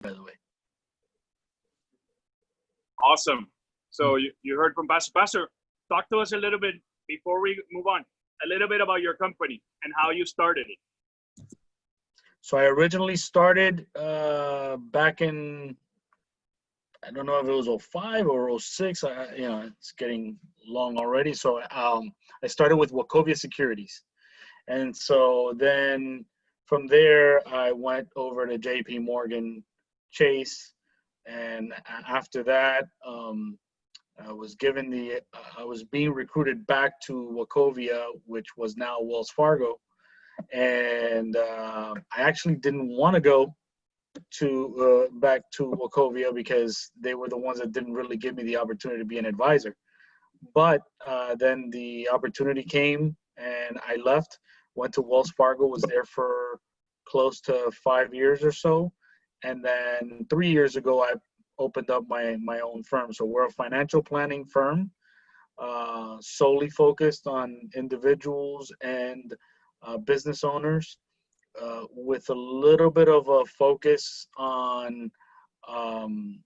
by the way. Awesome. So you heard from Pastor. Pastor, talk to us a little bit before we move on, a little bit about your company and how you started it. So I originally started back in, I don't know if it was '05 or '06. It's getting long already. So I started with Wachovia Securities. And so then from there, I went over to JP Morgan Chase. And after that, I was being recruited back to Wachovia, which was now Wells Fargo. And I actually didn't want to go to back to Wachovia because they were the ones that didn't really give me the opportunity to be an advisor. But then the opportunity came and I left, went to Wells Fargo, was there for close to 5 years or so. And then 3 years ago, I opened up my own firm. So we're a financial planning firm, solely focused on individuals and business owners, with a little bit of a focus on um,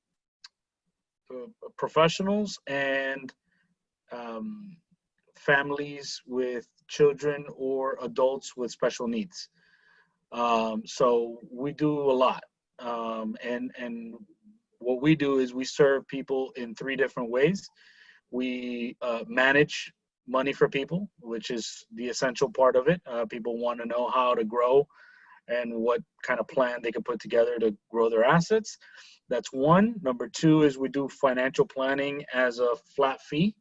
professionals and families with children or adults with special needs. So we do a lot. And what we do is we serve people in three different ways. We manage money for people, which is the essential part of it. People want to know how to grow and what kind of plan they can put together to grow their assets. That's one. Number two is we do financial planning as a flat fee.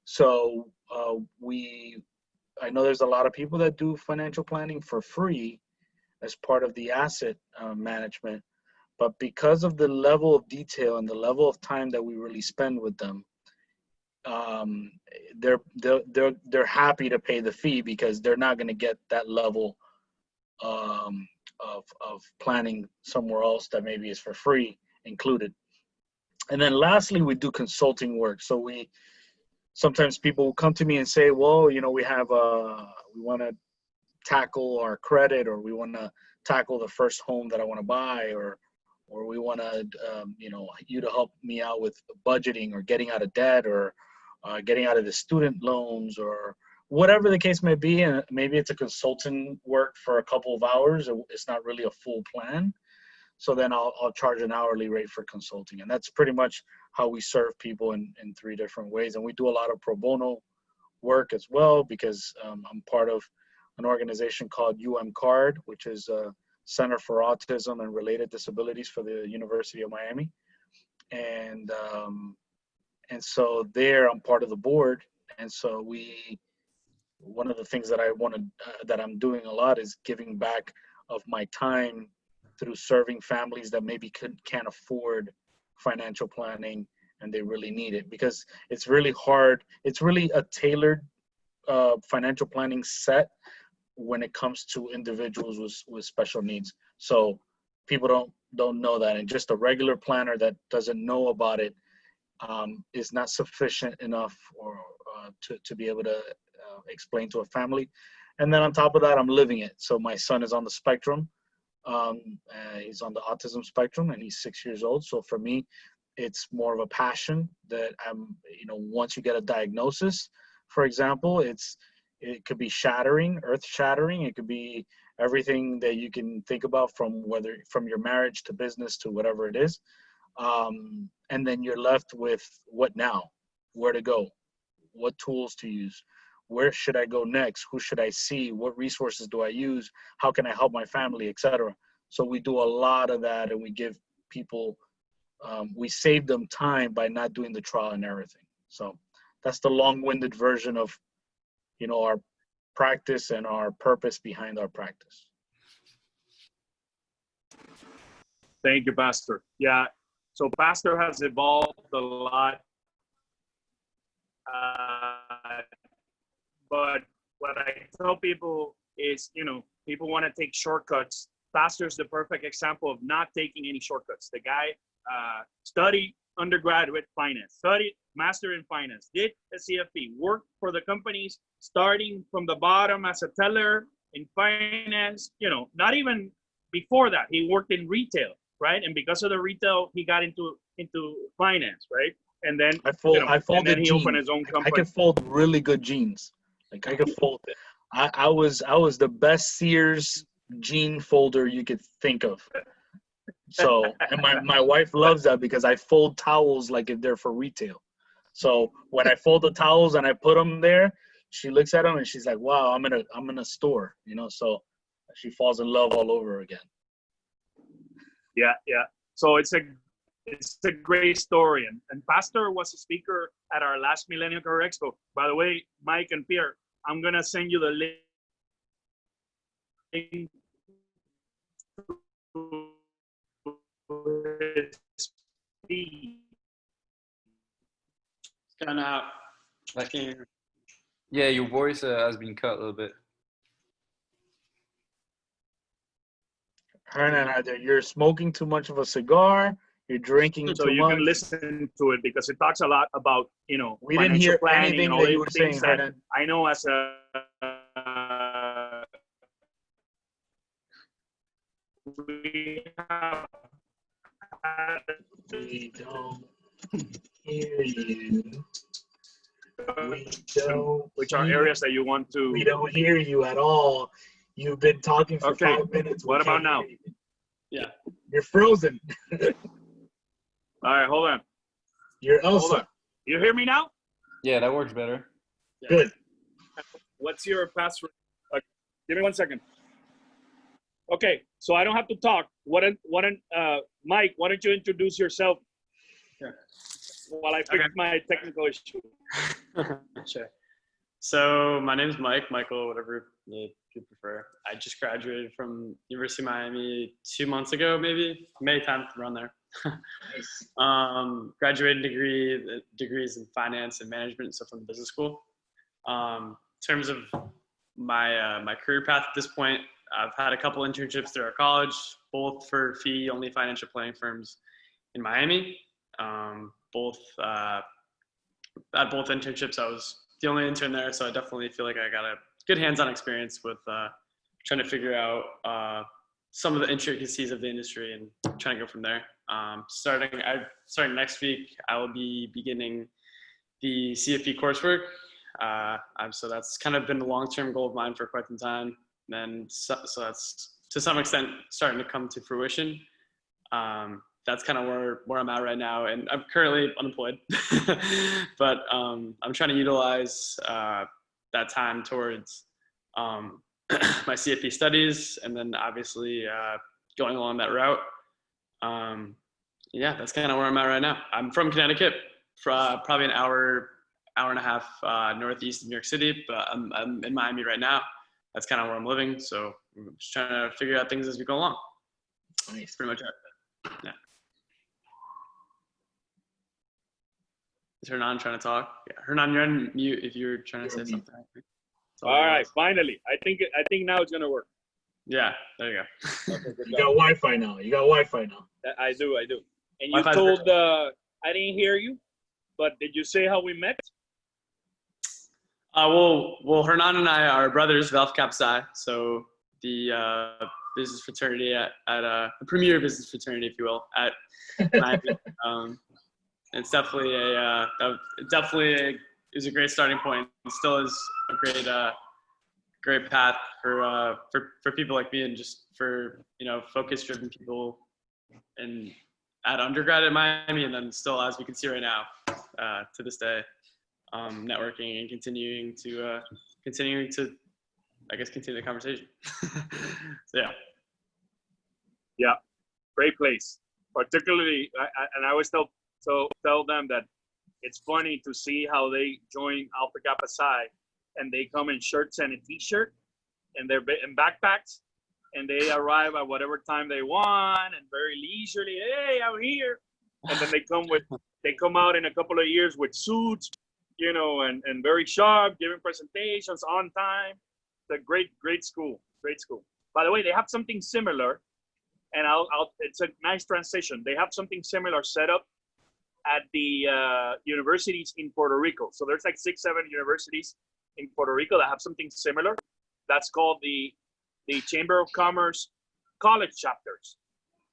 So I know there's a lot of people that do financial planning for free as part of the asset management, but because of the level of detail and the level of time that we really spend with them, they're happy to pay the fee because they're not going to get that level of planning somewhere else that maybe is for free included. And then lastly, we do consulting work. So sometimes people will come to me and say, well, we want to tackle our credit, or we want to tackle the first home that I want to buy, or we want to, you to help me out with budgeting or getting out of debt, or getting out of the student loans, or whatever the case may be. And maybe it's a consulting work for a couple of hours. It's not really a full plan. So then I'll charge an hourly rate for consulting. And that's pretty much how we serve people in three different ways. And we do a lot of pro bono work as well, because I'm part of an organization called UM-CARD, which is a Center for Autism and Related Disabilities for the University of Miami. And so there I'm part of the board. And so one of the things that that I'm doing a lot is giving back of my time through serving families that maybe can't afford financial planning and they really need it, because it's really hard. It's really a tailored financial planning set when it comes to individuals with special needs. So people don't know that, and just a regular planner that doesn't know about it is not sufficient enough or to be able to explain to a family. And then on top of that, I'm living it. So my son is on the spectrum. He's on the autism spectrum, and he's 6 years old. So for me, it's more of a passion that once you get a diagnosis, for example, it could be shattering, earth shattering. It could be everything that you can think about, from your marriage to business to whatever it is. And then you're left with what now, where to go, what tools to use, where should I go next, who should I see, what resources do I use, how can I help my family, etc. So we do a lot of that, and we give people, we save them time by not doing the trial and error thing. So that's the long-winded version of our practice and our purpose behind our practice. Thank you, Pastor. Yeah, so Pastor has evolved a lot. But what I tell people is, people want to take shortcuts. Pastor's the perfect example of not taking any shortcuts. The guy studied undergraduate finance, studied master in finance, did a CFP, worked for the companies starting from the bottom as a teller in finance. Not even before that, he worked in retail. right? And because of the retail, he got into finance, right? And then I and folded then he opened jeans. his own I company. can fold really good jeans. Like I could fold. I was the best Sears jean folder you could think of. So, and my wife loves that because I fold towels like if they're for retail. So when I fold the towels and I put them there, she looks at them and she's like, "Wow, I'm in a store," you know. So she falls in love all over again. Yeah, yeah. So it's a great story. And Pastor was a speaker at our last Millennial Career Expo. By the way, Mike and Pierre, I'm gonna send you the link to his speech. It's kind of like Yeah, your voice has been cut a little bit. Hernan, either you're smoking too much of a cigar, you're drinking So too you much. can listen to it because it talks a lot about, We didn't financial hear planning anything and all that you these were things saying, that Hernan. I know as a we have We don't hear you. We don't. which are hear- areas that you want to. We don't hear you at all. You've been talking for Okay, 5 minutes. We what about can't now? hear you. Yeah. You're frozen. All right, hold on. You're Hold on. Elsa. You hear me now? Yeah, that works better. Good. What's your password? Give me 1 second. Okay, so I don't have to talk. Mike, why don't you introduce yourself? Sure. While I fix my technical issue. Sure. So my name's Mike, Michael, whatever you prefer. I just graduated from University of Miami 2 months ago, maybe May 10th, around there. Graduated degrees in finance and management, so from the business school. In terms of my career path at this point, I've had a couple internships through our college, both for fee-only financial planning firms in Miami. At both internships, I was the only intern there, so I definitely feel like I got a good hands-on experience with trying to figure out some of the intricacies of the industry and trying to go from there. Starting next week, I will be beginning the CFP coursework. So that's kind of been a long-term goal of mine for quite some time. And so that's to some extent starting to come to fruition. That's kind of where I'm at right now, and I'm currently unemployed, but I'm trying to utilize that time towards my CFP studies, and then obviously going along that route. Yeah, that's kind of where I'm at right now. I'm from Connecticut, probably an hour and a half northeast of New York City, but I'm in Miami right now. That's kind of where I'm living, so I'm just trying to figure out things as we go along. Nice. That's pretty much it. Yeah. Is Hernan trying to talk? Yeah, Hernan, you're on mute if you're trying to say something. All right, finally. I think now it's gonna work. Yeah, there you go. Okay, good You job. got Wi-Fi now. You got Wi-Fi now. I do. And you Wi-Fi's told I didn't hear you, but did you say how we met? Well, Hernan and I are brothers, Valve Kappa Psi. So the business fraternity at the premier business fraternity, if you will, at Miami. It's definitely is a great starting point. It still is a great path for people like me, and just for focus-driven people, and at undergrad at Miami, and then still, as we can see right now, to this day, networking and continuing to I guess continue the conversation. So Yeah, great place. Particularly, I always tell them that it's funny to see how they join Alpha Kappa Psi, and they come in shirts and a T-shirt, and they're in backpacks, and they arrive at whatever time they want, and very leisurely. Hey, I'm here, and then they come out in a couple of years with suits, and very sharp, giving presentations on time. It's a great school. By the way, they have something similar, and it's a nice transition. They have something similar set up at the universities in Puerto Rico. So there's like 6, 7 universities in Puerto Rico that have something similar. That's called the Chamber of Commerce college chapters.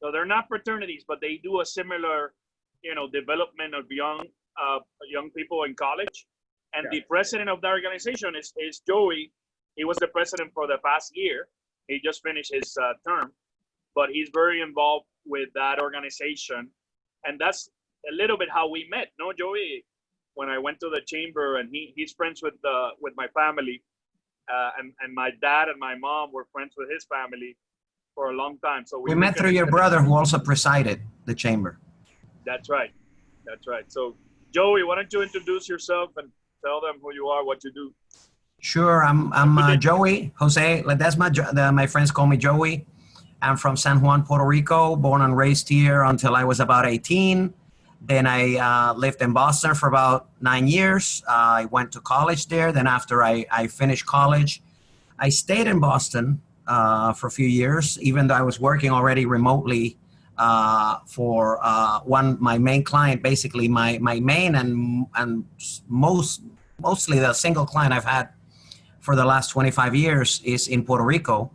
So they're not fraternities, but they do a similar, development of young people in college. And the president of the organization is Joey. He was the president for the past year. He just finished his term, but he's very involved with that organization. And that's a little bit how we met, no, Joey? When I went to the chamber, and he's friends with my family, and my dad and my mom were friends with his family for a long time. So we met through your brother, who also presided the chamber. That's right. So Joey, why don't you introduce yourself and tell them who you are, what you do? Sure, I'm Joey Jose Ledesma. My friends call me Joey. I'm from San Juan, Puerto Rico, born and raised here until I was about 18. Then I lived in Boston for about 9 years. I went to college there. Then after I finished college, I stayed in Boston for a few years, even though I was working already remotely for my main client, basically my main and mostly the single client I've had for the last 25 years is in Puerto Rico.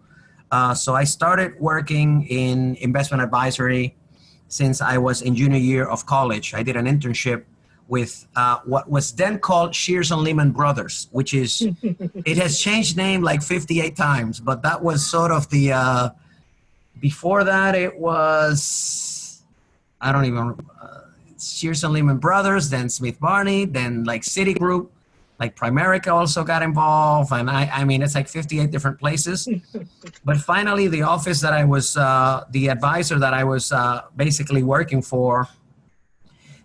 So I started working in investment advisory since I was in junior year of college. I did an internship with what was then called Shears and Lehman Brothers, which is, it has changed name like 58 times, but that was sort of the, before that it was, I don't even, Shears and Lehman Brothers, then Smith Barney, then like Citigroup, like Primerica also got involved. And I mean, it's like 58 different places. But finally, the office that I was, the advisor that I was basically working for,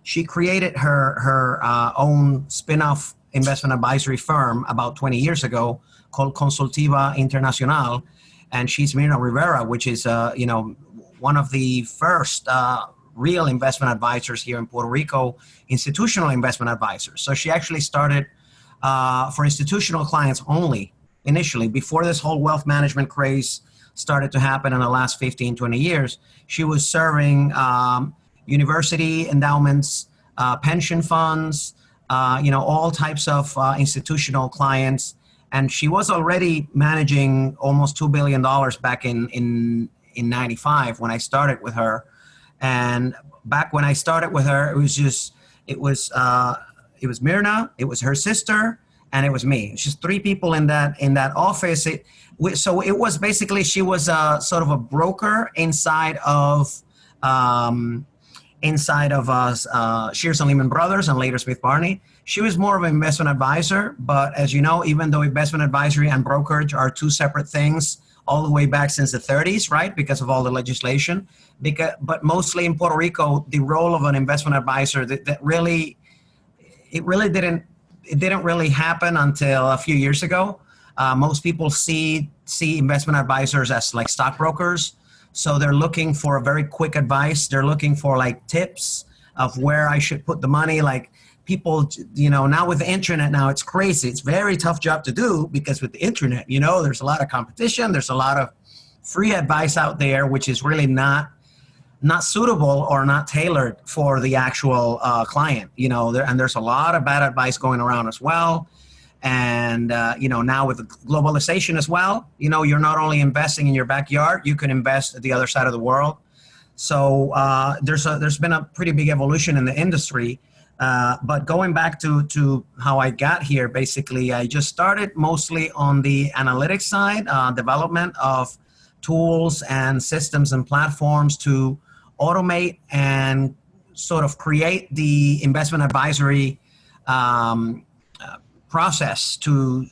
she created her own spin-off investment advisory firm about 20 years ago called Consultiva Internacional. And she's Mirna Rivera, which is, one of the first real investment advisors here in Puerto Rico, institutional investment advisors. So she actually started for institutional clients only initially, before this whole wealth management craze started to happen in the last 15, 20 years. She was serving university endowments, pension funds, all types of institutional clients. And she was already managing almost $2 billion back in 95 when I started with her. And back when I started with her, it was Mirna, it was her sister, and it was me. It's just three people in that office. So it was basically, she was sort of a broker inside of Shears and Lehman Brothers and later Smith Barney. She was more of an investment advisor, but as you know, even though investment advisory and brokerage are two separate things all the way back since the 30s, right? Because of all the legislation. But mostly in Puerto Rico, the role of an investment advisor it didn't really happen until a few years ago. Most people see investment advisors as like stockbrokers. So they're looking for a very quick advice. They're looking for like tips of where I should put the money. Like people, now with the internet now, it's crazy. It's a very tough job to do because with the internet, there's a lot of competition. There's a lot of free advice out there, which is really not suitable or not tailored for the actual client, and there's a lot of bad advice going around as well. And, now with globalization as well, you're not only investing in your backyard, you can invest at the other side of the world. So there's been a pretty big evolution in the industry. But going back to how I got here, basically, I just started mostly on the analytics side, development of tools and systems and platforms to automate and sort of create the investment advisory process to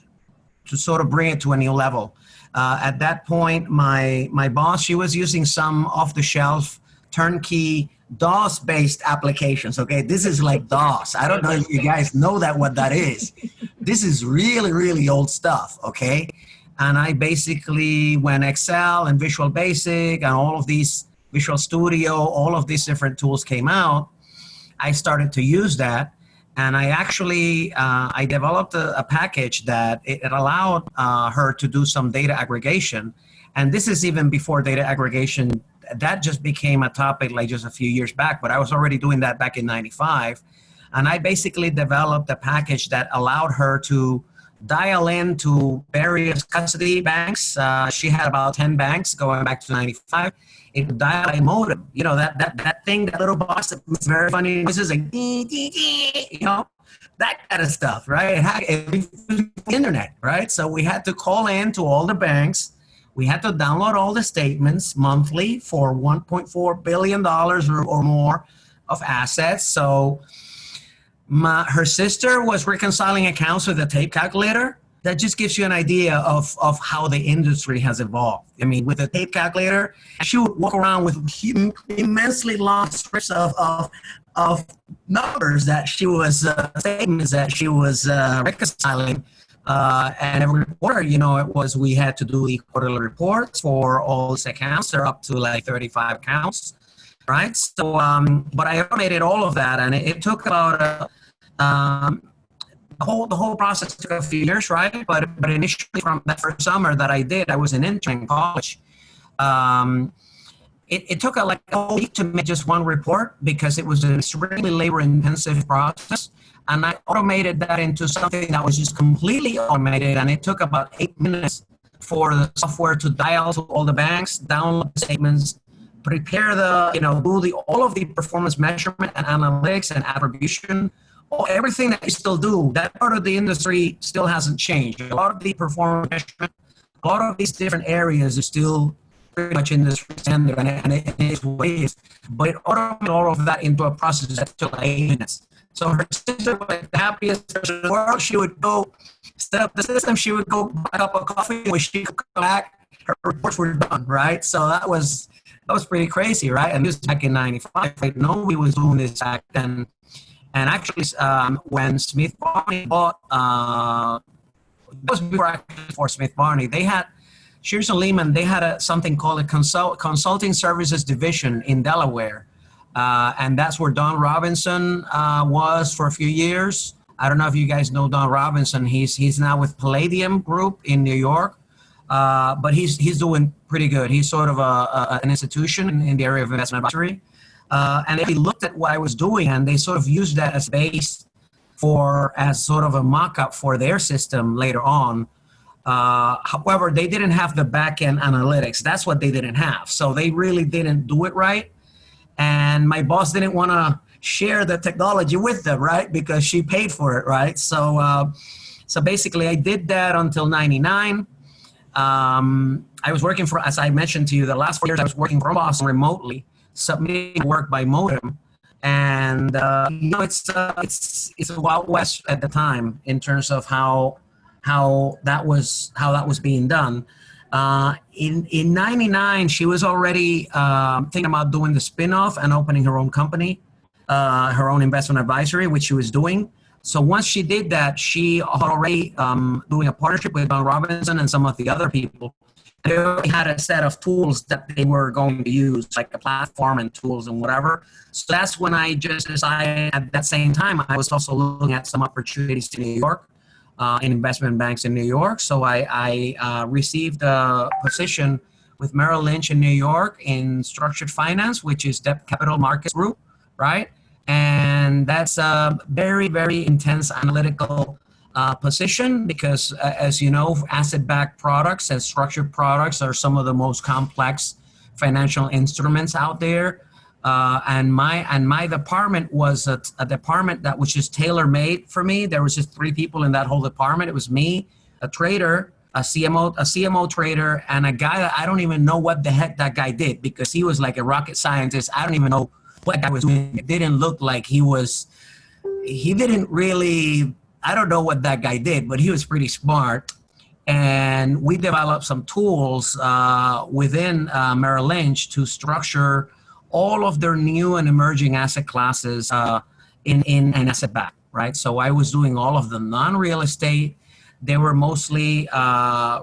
sort of bring it to a new level. At that point, my boss, she was using some off-the-shelf turnkey DOS-based applications, okay? This is like DOS. I don't know if you guys know what that is. This is really, really old stuff, okay? And I basically, when Excel and Visual Basic and all of these, Visual Studio, all of these different tools came out, I started to use that. And I actually, I developed a package that it allowed her to do some data aggregation. And this is even before data aggregation. That just became a topic like just a few years back, but I was already doing that back in 95. And I basically developed a package that allowed her to dial into various custody banks. She had about 10 banks going back to 95 it would dial a modem. You know, that thing, that little box that was very funny. This is like, dee, dee, dee, you know, that kind of stuff, right? It was the internet, right? So we had to call in to all the banks. We had to download all the statements monthly for $1.4 billion or more of assets. So her sister was reconciling accounts with a tape calculator. That just gives you an idea of how the industry has evolved. I mean, with a tape calculator, she would walk around with immensely long strips of numbers that she was, statements that she was reconciling. And every quarter, you know, we had to do the quarterly reports for all these accounts. They're up to like 35 accounts, right? So, but I automated all of that, and it took about the whole process took a few years, right? But initially, from that first summer that I did, I was an intern in college. It took like a whole week to make just one report because it was an extremely labor-intensive process. And I automated that into something that was just completely automated. And it took about 8 minutes for the software to dial to all the banks, download the statements, prepare do all of the performance measurement and analytics and attribution. Everything that you still do, that part of the industry still hasn't changed. A lot of the performance measurement, a lot of these different areas are still pretty much industry standard, and it is what it is. But it automated all of that into a process that took 8 minutes. So her sister was like the happiest person in the world. She would go set up the system. She would go buy a cup of coffee. When she could come back, her reports were done, right? So that was pretty crazy, right? And this was back in '95. Like, nobody was doing this back then. And actually, when Smith Barney bought, that was before Smith Barney, they had, Shears and Lehman, they had something called a consulting services division in Delaware. And that's where Don Robinson was for a few years. I don't know if you guys know Don Robinson. He's now with Palladium Group in New York. But he's doing pretty good. He's sort of an institution in the area of investment advisory. And they looked at what I was doing, and they sort of used that as base as sort of a mock-up for their system later on. However, they didn't have the back-end analytics. That's what they didn't have. So they really didn't do it right. And my boss didn't want to share the technology with them, right? Because she paid for it, right? So basically, I did that until '99. I was working as I mentioned to you, the last 4 years I was working from Boston remotely, submitting work by modem, and it's a wild west at the time in terms of how that was being done. In '99, she was already thinking about doing the spin-off and opening her own company, her own investment advisory, which she was doing. So once she did that, she already doing a partnership with Don Robinson and some of the other people. They already had a set of tools that they were going to use, like a platform and tools and whatever. So that's when I just decided at that same time, I was also looking at some opportunities in New York, in investment banks in New York. So I received a position with Merrill Lynch in New York in structured finance, which is Debt Capital Markets Group, right? And that's a very, very intense analytical position because, as you know, asset-backed products and structured products are some of the most complex financial instruments out there. And my department was a department that was just tailor-made for me. There was just 3 people in that whole department. It was me, a trader, a CMO trader, and a guy that I don't even know what the heck that guy did because he was like a rocket scientist. I don't even know what that was doing. It didn't look like he didn't really, I don't know what that guy did, but he was pretty smart. And we developed some tools within Merrill Lynch to structure all of their new and emerging asset classes in an asset back, right? So I was doing all of the non-real estate. They were mostly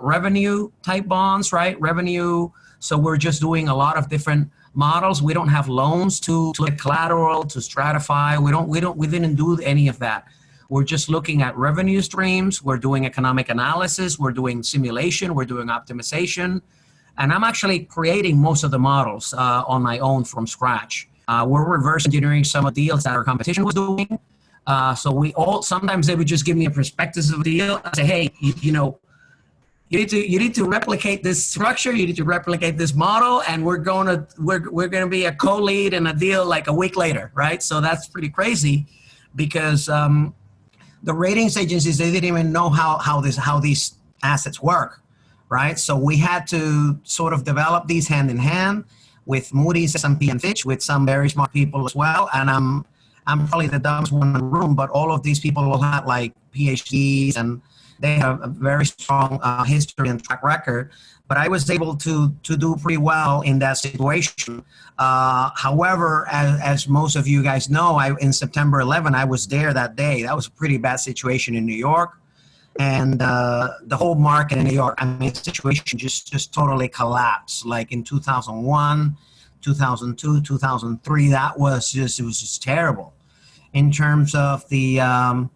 revenue type bonds, right? Revenue. So we're just doing a lot of different models. We don't have loans to collateral, to stratify. We didn't do any of that. We're just looking at revenue streams. We're doing economic analysis. We're doing simulation. We're doing optimization. And I'm actually creating most of the models on my own from scratch. We're reverse engineering some of the deals that our competition was doing. So sometimes they would just give me a prospectus of a deal and say, hey, you need to replicate this structure. You need to replicate this model, and we're gonna be a co-lead in a deal like a week later, right? So that's pretty crazy, because the ratings agencies, they didn't even know how these assets work, right? So we had to sort of develop these hand in hand with Moody's, S&P, and Fitch, with some very smart people as well. And I'm probably the dumbest one in the room, but all of these people will have like PhDs, and they have a very strong history and track record. But I was able to do pretty well in that situation. However, as most of you guys know, in September 11, I was there that day. That was a pretty bad situation in New York. And the whole market in New York, I mean, the situation just totally collapsed. Like in 2001, 2002, 2003, it was just terrible. In terms of the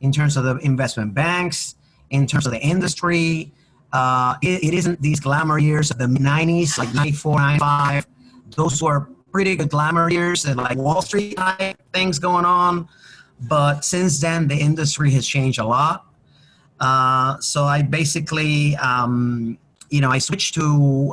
investment banks, in terms of the industry, it isn't these glamour years of the 90s, like 94, 95. Those were pretty good glamour years and like Wall Street type things going on. But since then, the industry has changed a lot. So I basically, I switched to,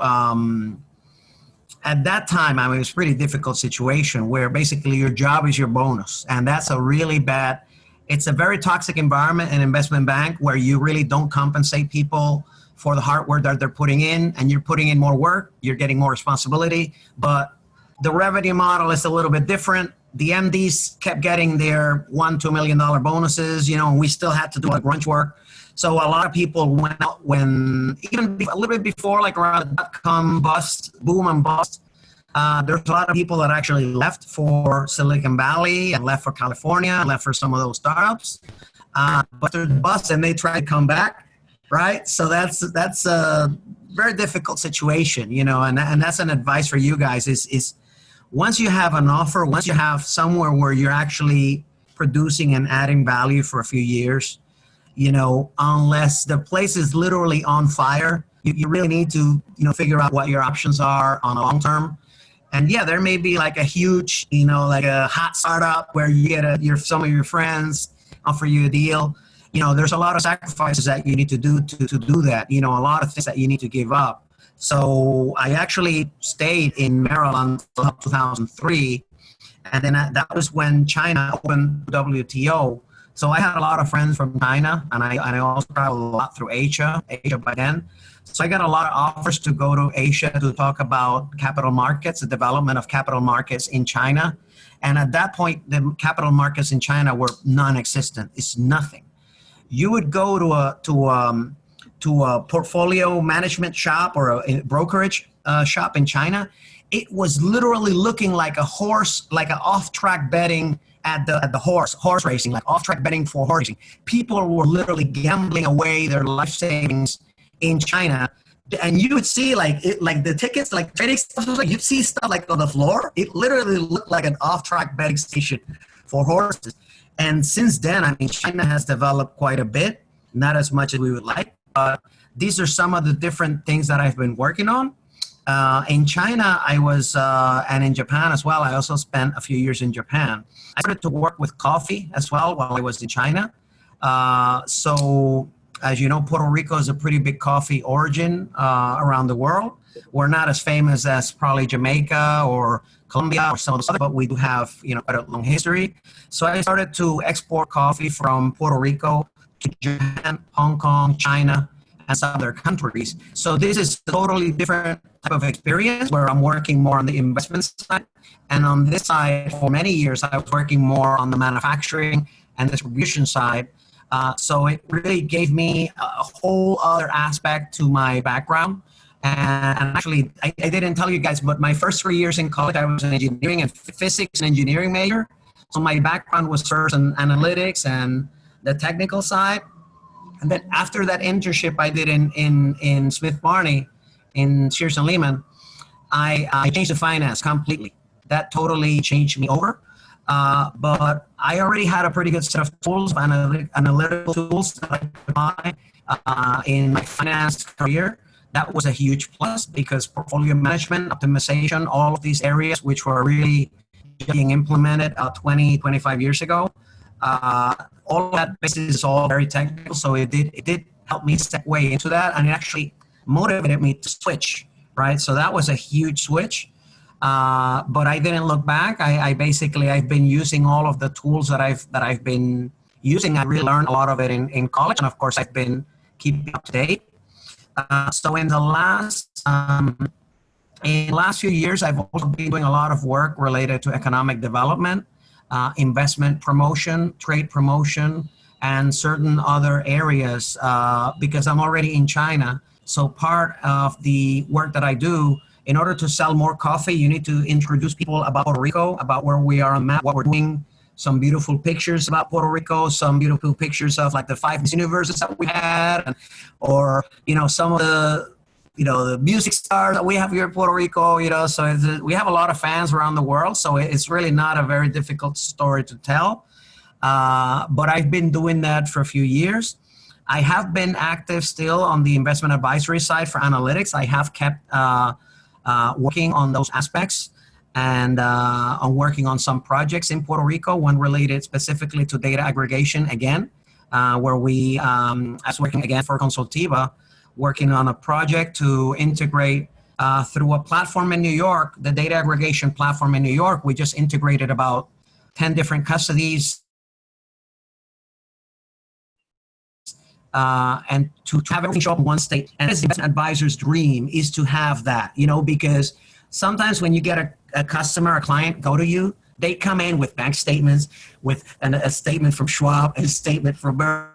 at that time, I mean, it was a pretty difficult situation where basically your job is your bonus. And that's a really bad, it's a very toxic environment in investment bank where you really don't compensate people for the hard work that they're putting in, and you're putting in more work, you're getting more responsibility, but the revenue model is a little bit different. The MDs kept getting their $1-2 million bonuses, and we still had to do like grunt work. So a lot of people went out even a little bit before, like around the dot-com boom and bust. There's a lot of people that actually left for Silicon Valley and left for California, and left for some of those startups. But they're the bust and they try to come back, right? So that's a very difficult situation, and that's an advice for you guys is once you have an offer, once you have somewhere where you're actually producing and adding value for a few years, unless the place is literally on fire, you really need to, figure out what your options are on a long term. And yeah, there may be like a huge, like a hot startup where you get some of your friends offer you a deal. There's a lot of sacrifices that you need to do to do that. A lot of things that you need to give up. So I actually stayed in Maryland until 2003. And then that was when China opened WTO. So I had a lot of friends from China, and I also traveled a lot through Asia by then. So I got a lot of offers to go to Asia to talk about capital markets, the development of capital markets in China. And at that point, the capital markets in China were non-existent. It's nothing. You would go to a portfolio management shop or a brokerage shop in China. It was literally looking like a horse, like an off-track betting at the horse racing, like off-track betting for horse racing. People were literally gambling away their life savings in China, and you would see like the tickets, like trading stuff, like you'd see stuff like on the floor. It literally looked like an off-track betting station for horses. And since then, I mean, China has developed quite a bit, not as much as we would like, but these are some of the different things that I've been working on. In China, I was, and in Japan as well, I also spent a few years in Japan. I started to work with coffee as well while I was in China. So as you know, Puerto Rico is a pretty big coffee origin around the world. We're not as famous as probably Jamaica or Colombia or some of the other, but we do have, quite a long history. So I started to export coffee from Puerto Rico to Japan, Hong Kong, China, and some other countries. So this is a totally different type of experience where I'm working more on the investment side. And on this side, for many years, I was working more on the manufacturing and distribution side. So it really gave me a whole other aspect to my background. And actually, I didn't tell you guys, but my first 3 years in college, I was an engineering and physics and engineering major. So my background was first in analytics and the technical side. And then after that internship I did in Smith Barney, in Shearson Lehman, I changed to finance completely. That totally changed me over. But I already had a pretty good set of tools, analytical tools that I could apply in my finance career. That was a huge plus because portfolio management, optimization, all of these areas which were really being implemented 20, 25 years ago. All of that basically is all very technical. So it did helped me segue into that, and it actually motivated me to switch, right? So that was a huge switch. But I didn't look back. I've been using all of the tools that I've been using. I really learned a lot of it in college, and of course I've been keeping up to date. So in the last few years, I've also been doing a lot of work related to economic development, investment promotion, trade promotion, and certain other areas because I'm already in China. So part of the work that I do, in order to sell more coffee, you need to introduce people about Puerto Rico, about where we are on the map, what we're doing, some beautiful pictures about Puerto Rico, some beautiful pictures of like the 5 Miss Universes that we had, or, some of the, the music stars that we have here in Puerto Rico, so we have a lot of fans around the world. So it's really not a very difficult story to tell. But I've been doing that for a few years. I have been active still on the investment advisory side for analytics. I have kept working on those aspects and on working on some projects in Puerto Rico, one related specifically to data aggregation again, where I was working again for Consultiva, working on a project to integrate through a platform in New York, the data aggregation platform in New York. We just integrated about 10 different custodies and to have everything show up in one state. And as the investment advisor's dream is to have that, because sometimes when you get a customer, a client go to you, they come in with bank statements, with a statement from Schwab, a statement from Berkshire.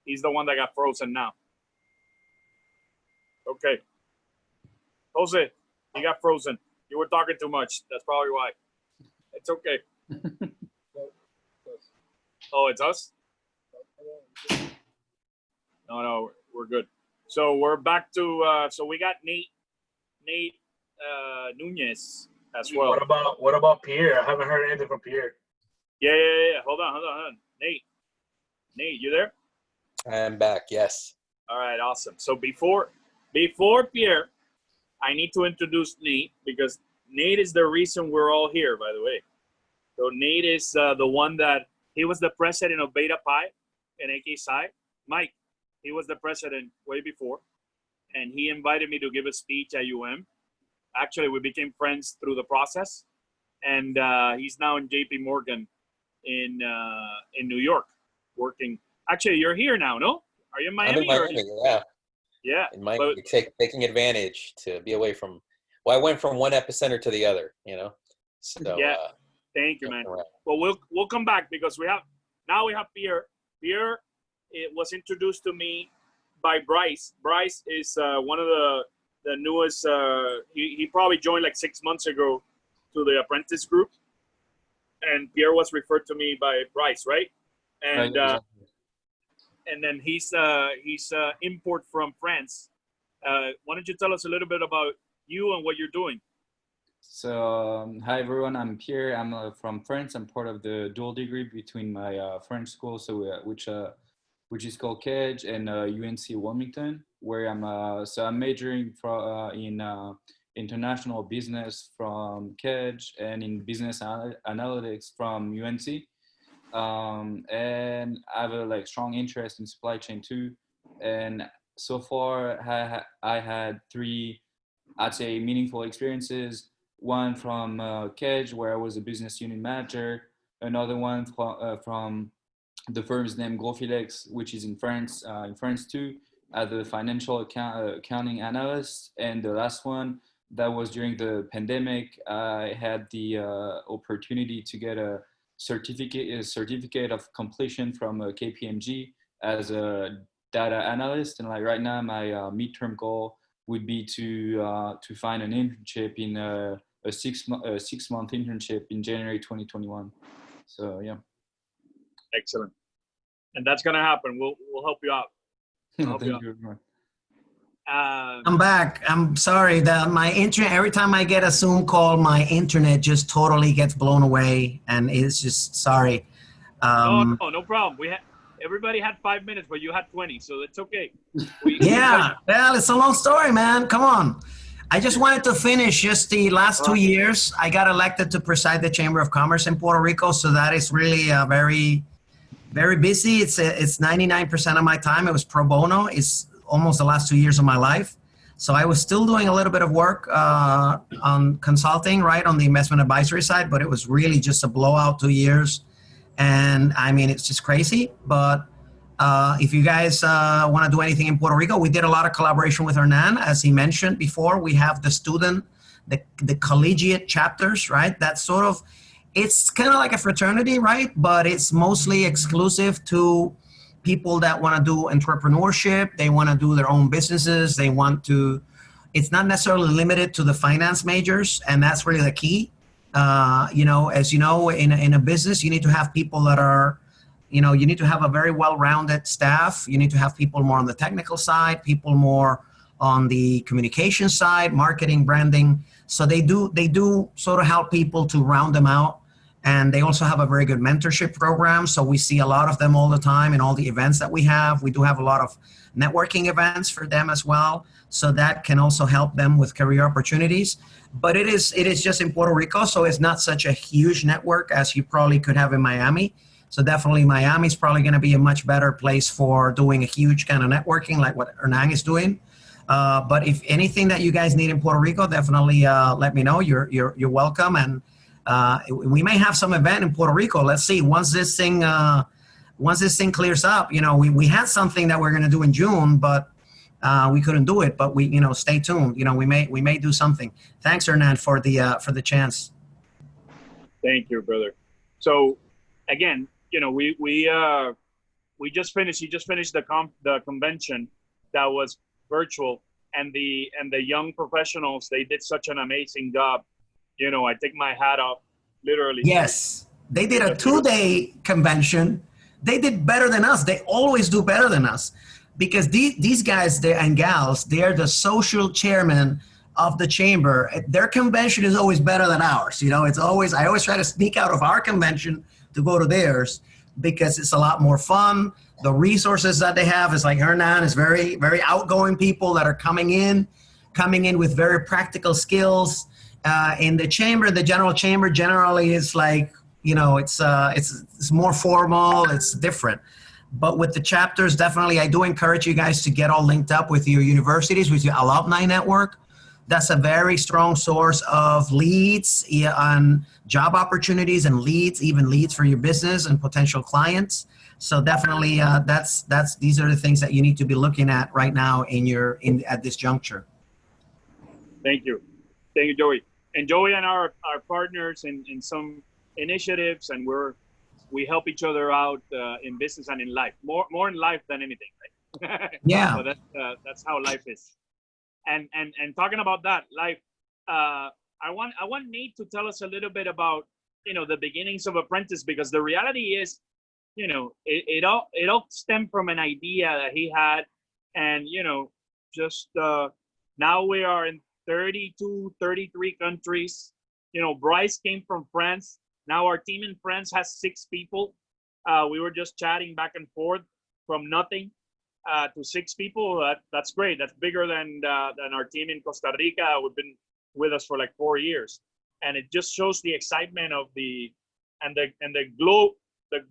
He's the one that got frozen now. Okay. Jose, you got frozen. You were talking too much. That's probably why. It's okay. Oh, it's us? No, we're good. So we're back to, so we got Nate Nunez as well. What about Pierre? I haven't heard anything from Pierre. Yeah. Hold on. Nate, you there? I'm back. Yes. All right, awesome. So before Pierre, I need to introduce Nate because Nate is the reason we're all here, by the way. So Nate is the one that he was the president of Beta Pi and AK Psi. Mike, he was the president way before, and he invited me to give a speech at UM. Actually, we became friends through the process, and he's now in JP Morgan in New York working. Actually, you're here now, no? Are you in Miami? I'm in Miami, yeah. Yeah. In Miami, taking advantage to be away from. Well, I went from one epicenter to the other, So yeah. Thank you, man. Well, we'll come back because we have Pierre. Pierre, it was introduced to me by Bryce. Bryce is one of the newest. He probably joined like 6 months ago to the apprentice group, and Pierre was referred to me by Bryce, right? And and then he's import from France. Why don't you tell us a little bit about you and what you're doing? So, hi everyone, I'm Pierre. I'm from France. I'm part of the dual degree between my French school, which is called KEDGE, and UNC Wilmington, where I'm majoring in international business from KEDGE and in business analytics from UNC. And I have a strong interest in supply chain too. And so far, I had 3, I'd say, meaningful experiences. One from KEDGE, where I was a business unit manager. Another one from the firm's name Grofilex, which is in France too, as a financial accounting analyst. And the last one, that was during the pandemic. I had the opportunity to get a certificate of completion from KPMG as a data analyst. And right now, my midterm goal would be to find an internship in a 6-month internship in January 2021. So yeah. Excellent. And that's gonna happen. We'll help you out. Thank you very much. I'm back. I'm sorry that my internet, every time I get a Zoom call, my internet just totally gets blown away, and it's just sorry. No problem. everybody had 5 minutes, but you had 20, so it's okay. Yeah, well, it's a long story, man. Come on. I just wanted to finish just the last 2 years. I got elected to preside the Chamber of Commerce in Puerto Rico, so that is really very, very busy. It's 99% of my time. It was pro bono. It's almost the last 2 years of my life. So I was still doing a little bit of work on consulting, right, on the investment advisory side, but it was really just a blowout 2 years. And I mean, it's just crazy. But if you guys want to do anything in Puerto Rico, we did a lot of collaboration with Hernan. As he mentioned before, we have the collegiate chapters, right? That's sort of, it's kind of like a fraternity, right? But it's mostly exclusive to people that want to do entrepreneurship. They want to do their own businesses. They want to, it's not necessarily limited to the finance majors. And that's really the key. You know, as you know, in a business, you need to have people that are, you know, you need to have a very well-rounded staff. You need to have people more on the technical side, people more on the communication side, marketing, branding. So they do sort of help people to round them out. And they also have a very good mentorship program. So we see a lot of them all the time in all the events that we have. We do have a lot of networking events for them as well. So that can also help them with career opportunities. But it is just in Puerto Rico, so it's not such a huge network as you probably could have in Miami. So definitely Miami is probably going to be a much better place for doing a huge kind of networking like what Hernan is doing. But if anything that you guys need in Puerto Rico, definitely let me know. You're welcome. And we may have some event in Puerto Rico. Let's see. Once this thing clears up, you know, we had something that we're going to do in June, but we couldn't do it. But we, you know, stay tuned. You know, we may do something. Thanks, Hernan, for the chance. Thank you, brother. So again, you know, we just finished. He just finished the convention that was virtual, and the young professionals, they did such an amazing job. You know, I take my hat off, literally. Yes, they did a 2-day convention. They did better than us. They always do better than us, because these guys and gals, they're the social chairman of the chamber. Their convention is always better than ours. You know, I always try to sneak out of our convention to go to theirs because it's a lot more fun. The resources that they have is like Hernan is very, very outgoing people that are coming in with very practical skills. In the chamber, the general chamber generally is like, you know, it's more formal, it's different. But with the chapters, definitely, I do encourage you guys to get all linked up with your universities, with your alumni network. That's a very strong source of leads on job opportunities and leads, even leads for your business and potential clients. So definitely, these are the things that you need to be looking at right now at this juncture. Thank you, Joey. And Joey and our partners in some initiatives, and we help each other out in business and in life. More in life than anything, right? Yeah. So that's how life is. And talking about that life, I want Nate to tell us a little bit about, you know, the beginnings of Apprentice, because the reality is, you know, it all stemmed from an idea that he had, and you know, just now we are in 32, 33 countries. You know, Bryce came from France. Now our team in France has 6 people. We were just chatting back and forth from nothing to 6 people. That's great. That's bigger than our team in Costa Rica. We've been with us for like 4 years, and it just shows the excitement of the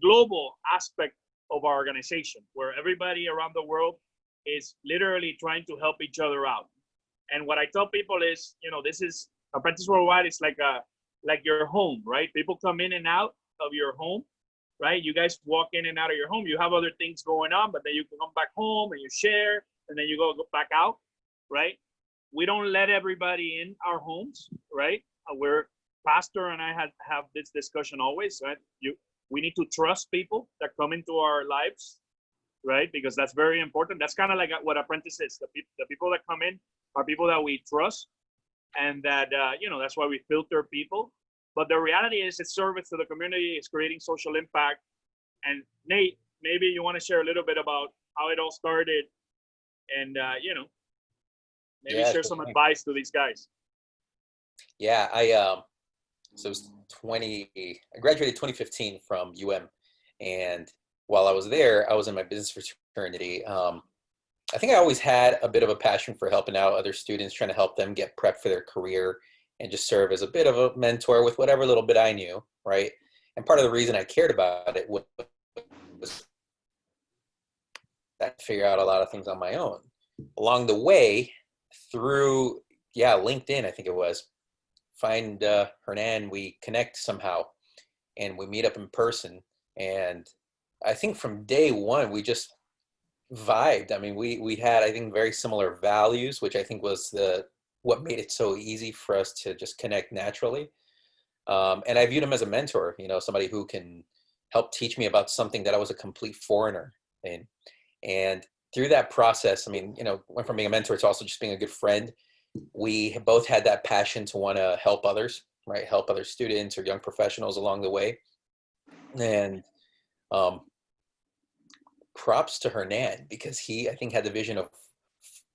global aspect of our organization, where everybody around the world is literally trying to help each other out. And what I tell people is, you know, this is Apprentice Worldwide. It's like your home, right? People come in and out of your home, right? You guys walk in and out of your home. You have other things going on, but then you can come back home and you share, and then you go back out, right? We don't let everybody in our homes, right? Pastor and I have this discussion always, right? We need to trust people that come into our lives, right? Because that's very important. That's kind of like what Apprentice is. The people that come in are people that we trust, and that, you know, that's why we filter people. But the reality is, it's service to the community, it's creating social impact. And Nate, maybe you want to share a little bit about how it all started, and, you know, maybe share some advice to these guys. Yeah, so it was I graduated 2015 from UM, and while I was there, I was in my business fraternity. I think I always had a bit of a passion for helping out other students, trying to help them get prepped for their career and just serve as a bit of a mentor with whatever little bit I knew, right? And part of the reason I cared about it was that I could figure out a lot of things on my own. Along the way, through, LinkedIn, I think it was, find Hernan, we connect somehow, and we meet up in person. And I think from day one, we just vibed. I mean, we had, I think, very similar values, which I think was what made it so easy for us to just connect naturally. And I viewed him as a mentor, somebody who can help teach me about something that I was a complete foreigner in. And through that process, I mean, went from being a mentor to also just being a good friend. We both had that passion to want to help others, right? Help other students or young professionals along the way. And props to Hernan, because he, I think, had the vision of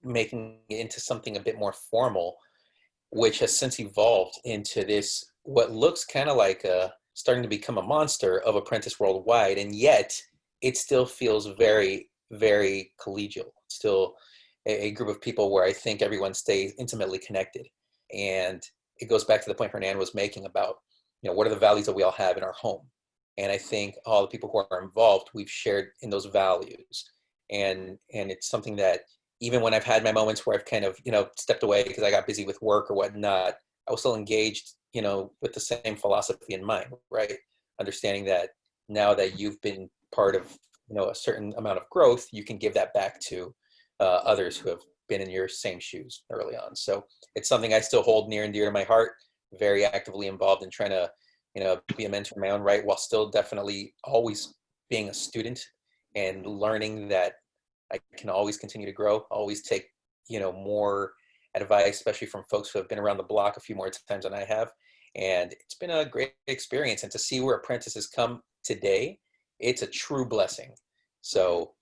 making it into something a bit more formal, which has since evolved into this, what looks kind of like starting to become a monster of Apprentice Worldwide. And yet it still feels very, very collegial. Still a group of people where I think everyone stays intimately connected. And it goes back to the point Hernan was making about, what are the values that we all have in our home? And I think all the people who are involved, we've shared in those values. And it's something that even when I've had my moments where I've kind of, stepped away because I got busy with work or whatnot, I was still engaged, with the same philosophy in mind, right? Understanding that now that you've been part of, a certain amount of growth, you can give that back to others who have been in your same shoes early on. So it's something I still hold near and dear to my heart, very actively involved in trying to, be a mentor in my own right, while still definitely always being a student and learning that I can always continue to grow, always take, more advice, especially from folks who have been around the block a few more times than I have. And it's been a great experience. And to see where Apprentices come today, it's a true blessing. So,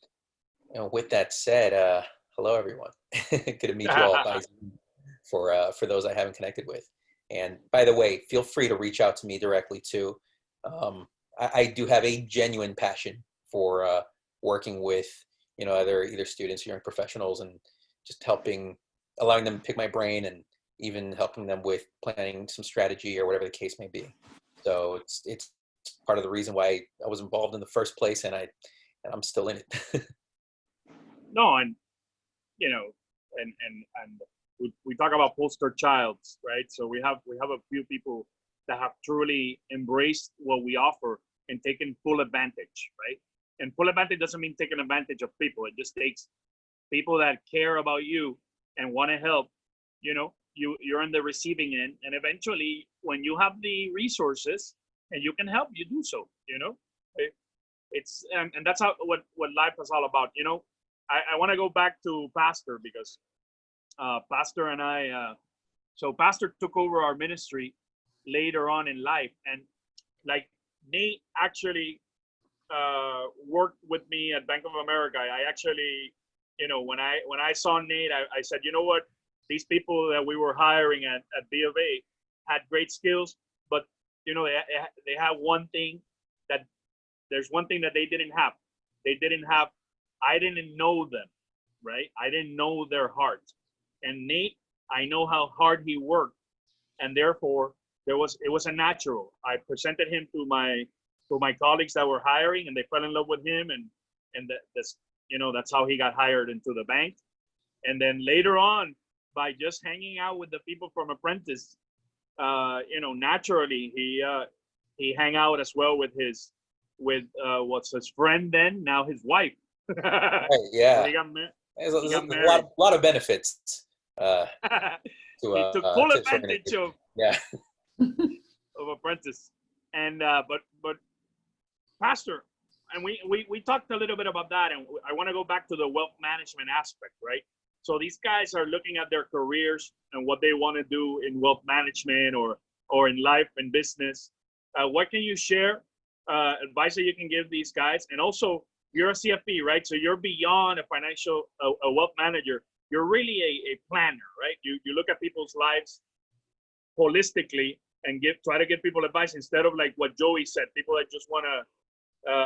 with that said, hello, everyone. Good to meet you all by Zoom for those I haven't connected with. And by the way, feel free to reach out to me directly too. I do have a genuine passion for working with, either students or young professionals, and just allowing them to pick my brain, and even helping them with planning some strategy or whatever the case may be. So it's part of the reason why I was involved in the first place, and I'm still in it. No, and we talk about poster childs, right? So we have a few people that have truly embraced what we offer and taken full advantage, right? And full advantage doesn't mean taking advantage of people. It just takes people that care about you and want to help. You're on the receiving end, and eventually, when you have the resources and you can help, you do so. It's and that's what life is all about. I want to go back to Pastor, because Pastor and I, so Pastor took over our ministry later on in life, and like Nate actually worked with me at Bank of America. I actually, when I saw Nate, I said, you know what, these people that we were hiring at B of A had great skills, but they have one thing that they didn't have. I didn't know them, right? I didn't know their heart. And Nate, I know how hard he worked, and therefore it was a natural. I presented him to my colleagues that were hiring, and they fell in love with him, and that's how he got hired into the bank. And then later on, by just hanging out with the people from Apprentice, naturally he hang out as well with what's his friend then, now his wife. Right, yeah. So There's a lot of benefits. He took full advantage of Apprentice. And but Pastor, and we talked a little bit about that, and I want to go back to the wealth management aspect, right? So these guys are looking at their careers and what they want to do in wealth management or in life and business. What can you share advice that you can give these guys? And also, you're a CFP, right? So you're beyond a wealth manager. You're really a planner, right? You look at people's lives holistically and try to give people advice, instead of like what Joey said, people that just want to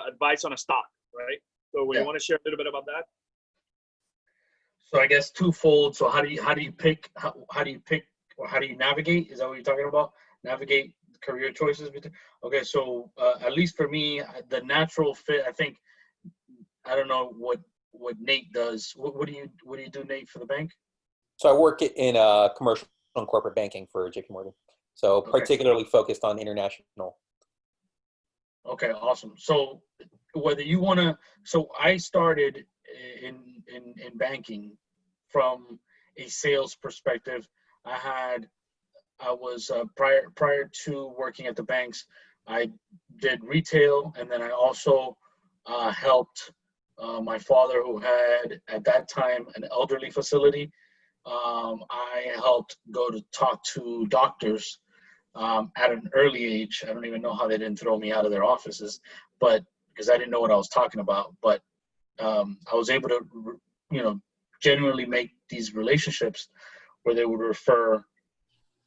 advice on a stock, right? So we Yeah. want to share a little bit about that. So I guess twofold. So how do you pick or how do you navigate? Is that what you're talking about? Navigate career choices between. Okay, so at least for me, the natural fit. I think I don't know what Nate does. What do you do, Nate, for the bank? So I work in commercial and corporate banking for JP Morgan. So Okay. particularly focused on international. Okay, awesome. So whether you want to, so I started in banking from a sales perspective. I was prior to working at the banks, I did retail, and then I also helped my father, who had at that time an elderly facility. I helped go to talk to doctors at an early age. I don't even know how they didn't throw me out of their offices, but because I didn't know what I was talking about. But I was able to, genuinely make these relationships where they would refer,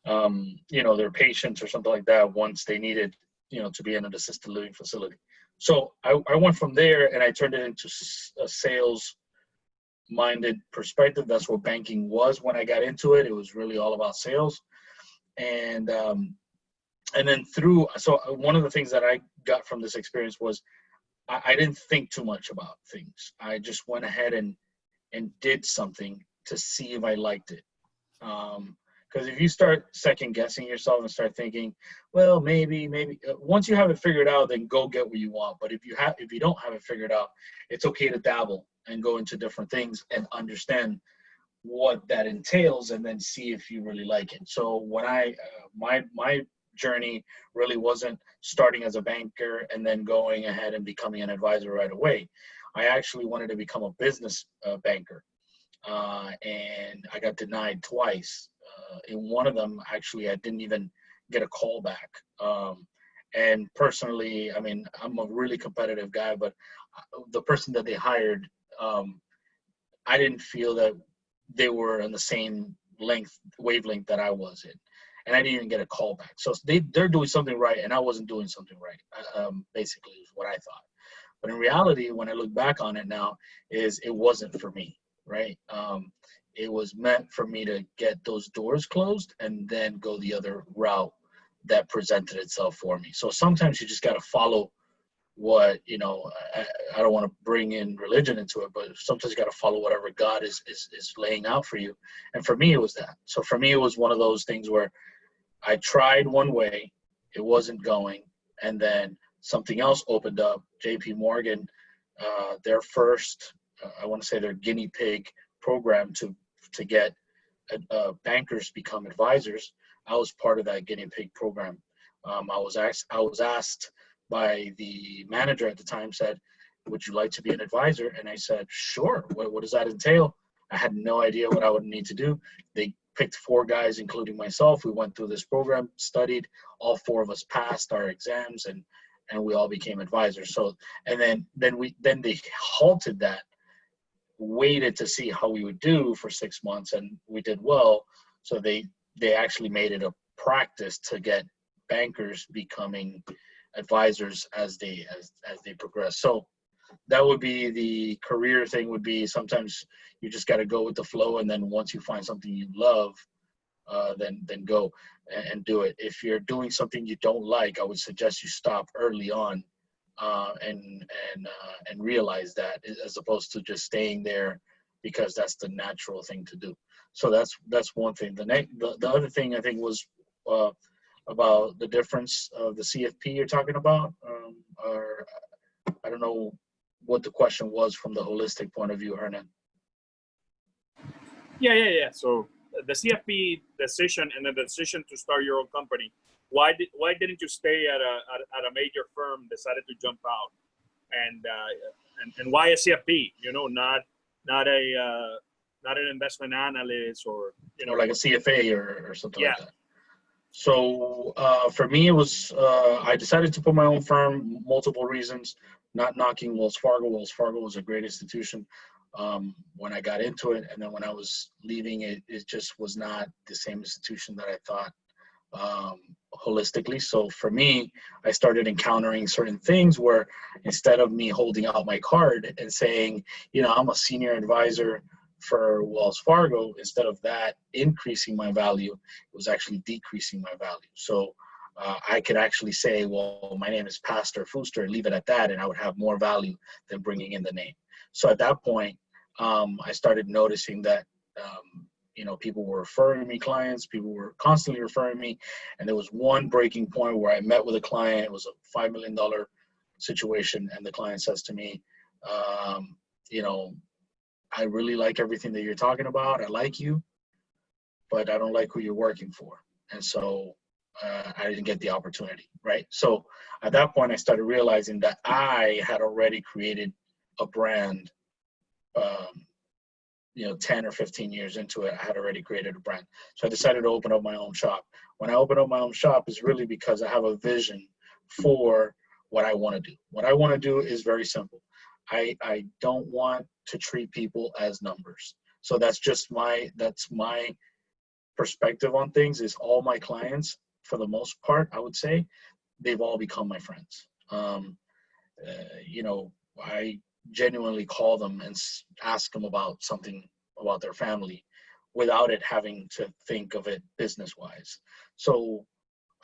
their patients or something like that once they needed, to be in an assisted living facility. So I went from there and I turned it into a sales-minded perspective. That's what banking was when I got into it. It was really all about sales. And then so one of the things that I got from this experience was I didn't think too much about things. I just went ahead and did something to see if I liked it. Because if you start second guessing yourself and start thinking, well, maybe, once you have it figured out, then go get what you want. But if you don't have it figured out, it's okay to dabble and go into different things and understand what that entails, and then see if you really like it. So when my journey really wasn't starting as a banker and then going ahead and becoming an advisor right away. I actually wanted to become a business banker, and I got denied twice. In one of them, actually, I didn't even get a call back. And personally, I mean, I'm a really competitive guy, but the person that they hired, I didn't feel that they were on the same wavelength that I was in, and I didn't even get a call back. So they're doing something right, and I wasn't doing something right. Basically, is what I thought. But in reality, when I look back on it now, it wasn't for me, right? It was meant for me to get those doors closed and then go the other route that presented itself for me. So sometimes you just got to follow what, I don't want to bring in religion into it, but sometimes you got to follow whatever God is laying out for you. And for me, it was that. So for me, it was one of those things where I tried one way, it wasn't going, and then something else opened up. JP Morgan, their first, I want to say their guinea pig program to get bankers become advisors. I was part of that guinea pig program. I was asked by the manager at the time, said, "Would you like to be an advisor?" And I said, "Sure." What does that entail? I had no idea what I would need to do. They picked 4 guys, including myself. We went through this program, studied. All 4 of us passed our exams, and we all became advisors. So, and then they halted that, waited to see how we would do for 6 months, and we did well. So they actually made it a practice to get bankers becoming advisors as they progress. So that would be the career thing. Would be sometimes you just got to go with the flow, and then once you find something you love, then go and do it. If you're doing something you don't like, I would suggest you stop early on, and realize that, as opposed to just staying there because that's the natural thing to do. So that's one thing. The other thing I think was about the difference of the CFP you're talking about, or I don't know what the question was from the holistic point of view, Hernan. Yeah. So the CFP decision and the decision to start your own company. Why didn't you stay at a major firm? Decided to jump out, and why a CFP? Not an investment analyst, or or like a CFA or something Yeah. like that. So for me, it was I decided to put my own firm. Multiple reasons. Not knocking Wells Fargo. Wells Fargo was a great institution when I got into it, and then when I was leaving it, it just was not the same institution that I thought holistically. So for me, I started encountering certain things where instead of me holding out my card and saying, you know, I'm a senior advisor for Wells Fargo, instead of that increasing my value, it was actually decreasing my value. So I could actually say, well, my name is Pastor Fuster, leave it at that, and I would have more value than bringing in the name. So at that point, I started noticing that, you know, people were referring me clients, people were constantly referring me. And there was one breaking point where I met with a client. It was a $5 million situation. And the client says to me, you know, I really like everything that you're talking about. I like you, but I don't like who you're working for. And so I didn't get the opportunity, right? So at that point, I started realizing that I had already created a brand, you know, 10 or 15 years into it, I had already created a brand. So I decided to open up my own shop. When I opened up my own shop is really because I have a vision for what I want to do. What I want to do is very simple. I don't want to treat people as numbers. So that's my perspective on things. Is all my clients, for the most part, I would say, they've all become my friends. You know, I genuinely call them and ask them about something about their family without it having to think of it business wise. So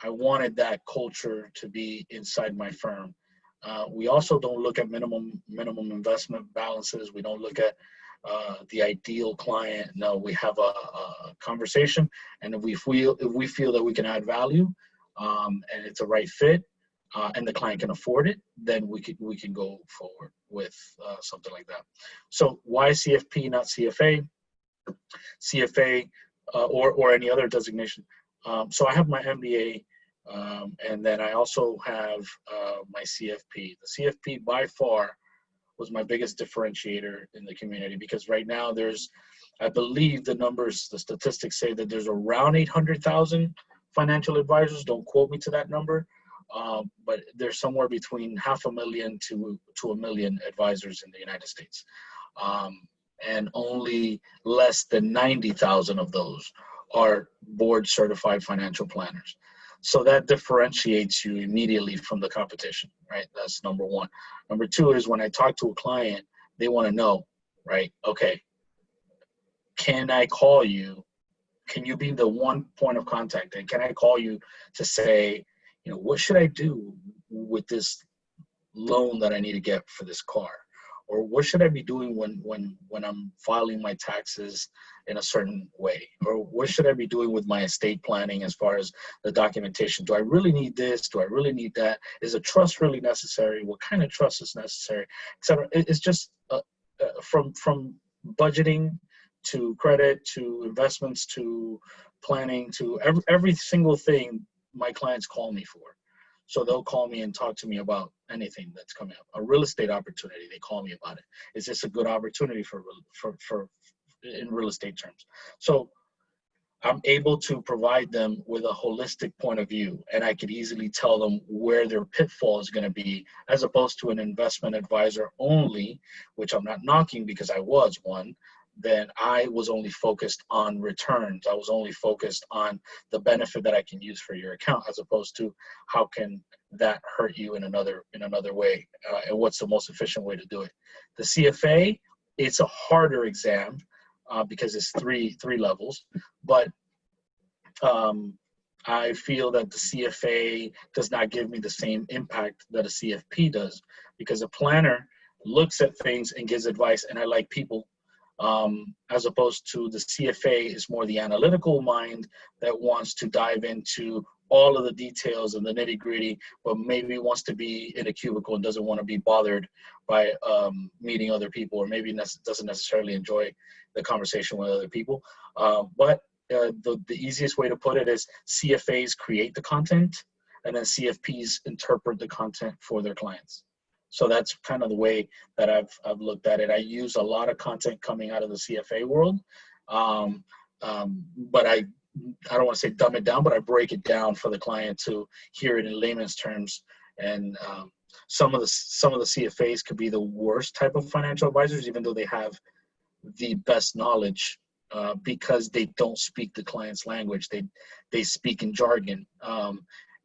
I wanted that culture to be inside my firm. We also don't look at minimum investment balances. We don't look at the ideal client. No, we have a conversation, and if we feel that we can add value, and it's a right fit, and the client can afford it, then we can go forward with something like that. So why CFP, not CFA? CFA or any other designation. So I have my MBA, and then I also have my CFP. The CFP by far was my biggest differentiator in the community, because right now there's, I believe the statistics say that there's around 800,000 financial advisors. Don't quote me to that number. But there's somewhere between 500,000 to 1 million advisors in the United States. And only less than 90,000 of those are board certified financial planners. So that differentiates you immediately from the competition, right? That's number one. Number two is when I talk to a client, they want to know, right? Okay, can I call you? Can you be the one point of contact? And can I call you to say, you know, what should I do with this loan that I need to get for this car? Or what should I be doing when I'm filing my taxes in a certain way? Or what should I be doing with my estate planning as far as the documentation? Do I really need this? Do I really need that? Is a trust really necessary? What kind of trust is necessary, et cetera? It's just from budgeting to credit to investments to planning to every single thing my clients call me for. So they'll call me and talk to me about anything that's coming up. A real estate opportunity, they call me about it. Is this a good opportunity for in real estate terms? So I'm able to provide them with a holistic point of view, and I could easily tell them where their pitfall is going to be, as opposed to an investment advisor only, which I'm not knocking because I was one. Then I was only focused on returns. I was only focused on the benefit that I can use for your account, as opposed to how can that hurt you in another way, and what's the most efficient way to do it. The CFA, it's a harder exam because it's three levels, but I feel that the CFA does not give me the same impact that a CFP does, because a planner looks at things and gives advice, and I like people. As opposed to the CFA is more the analytical mind that wants to dive into all of the details and the nitty gritty, but maybe wants to be in a cubicle and doesn't want to be bothered by meeting other people, or maybe doesn't necessarily enjoy the conversation with other people. But the easiest way to put it is CFAs create the content, and then CFPs interpret the content for their clients. So that's kind of the way that I've looked at it. I use a lot of content coming out of the CFA world, but I don't want to say dumb it down, but I break it down for the client to hear it in layman's terms. And some of the CFAs could be the worst type of financial advisors, even though they have the best knowledge because they don't speak the client's language. They speak in jargon,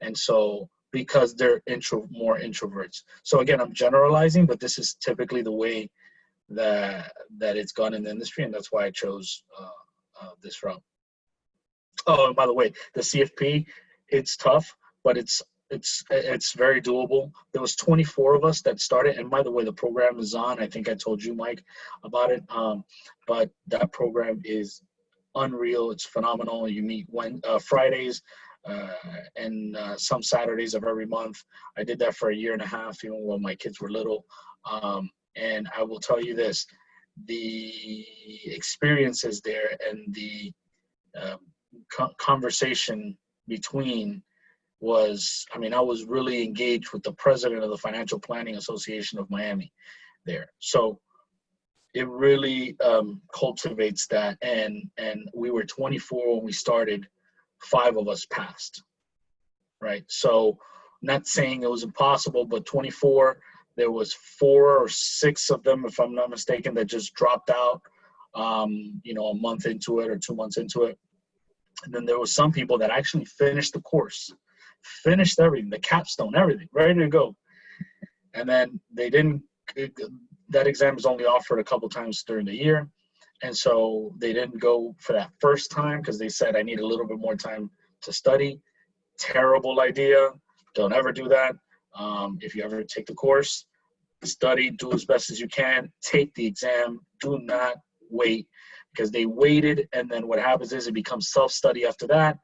and so because they're more introverts. So again, I'm generalizing, but this is typically the way that it's gone in the industry, and that's why I chose this route. Oh, and by the way, the CFP, it's tough, but it's very doable. There was 24 of us that started, and by the way, the program is on. I think I told you, Mike, about it. But that program is unreal. It's phenomenal. You meet Fridays and some Saturdays of every month. I did that for a year and a half, even when my kids were little. And I will tell you this: the experiences there and the conversation between was, I mean, I was really engaged with the president of the Financial Planning Association of Miami there. So it really cultivates that. And we were 24 when we started, 5 of us passed, right? So not saying it was impossible, but 24, there was 4 or 6 of them, if I'm not mistaken, that just dropped out, a month into it or 2 months into it. And then there was some people that actually finished the course, finished everything, the capstone, everything, ready to go. And then they didn't, that exam is only offered a couple times during the year. And so they didn't go for that first time because they said, I need a little bit more time to study. Terrible idea. Don't ever do that. If you ever take the course, study, do as best as you can, take the exam, do not wait, because they waited, and then what happens is it becomes self-study after that.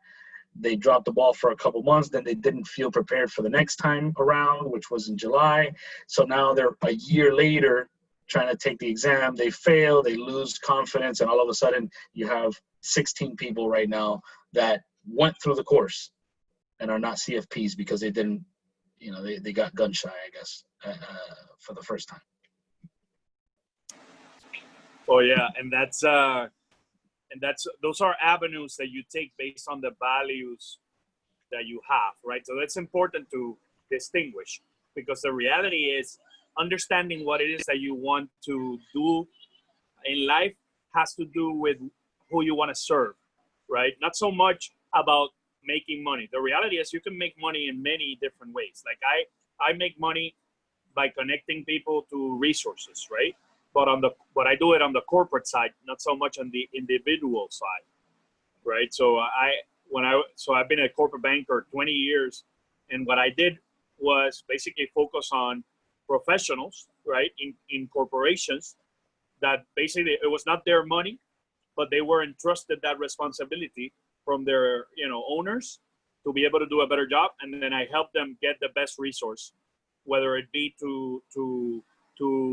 They dropped the ball for a couple months, then they didn't feel prepared for the next time around, which was in July. So now they're a year later trying to take the exam. They fail, they lose confidence, and all of a sudden you have 16 people right now that went through the course and are not CFPs because they didn't, they got gun shy, I guess, for the first time. Oh yeah, and those are avenues that you take based on the values that you have, right? So that's important to distinguish, because the reality is understanding what it is that you want to do in life has to do with who you want to serve, right? Not so much about making money. The reality is you can make money in many different ways. Like I make money by connecting people to resources, right? But I do it on the corporate side, not so much on the individual side, right? So I've been a corporate banker 20 years, and what I did was basically focus on professionals, right, in corporations that basically it was not their money, but they were entrusted that responsibility from their owners to be able to do a better job, and then I helped them get the best resource, whether it be to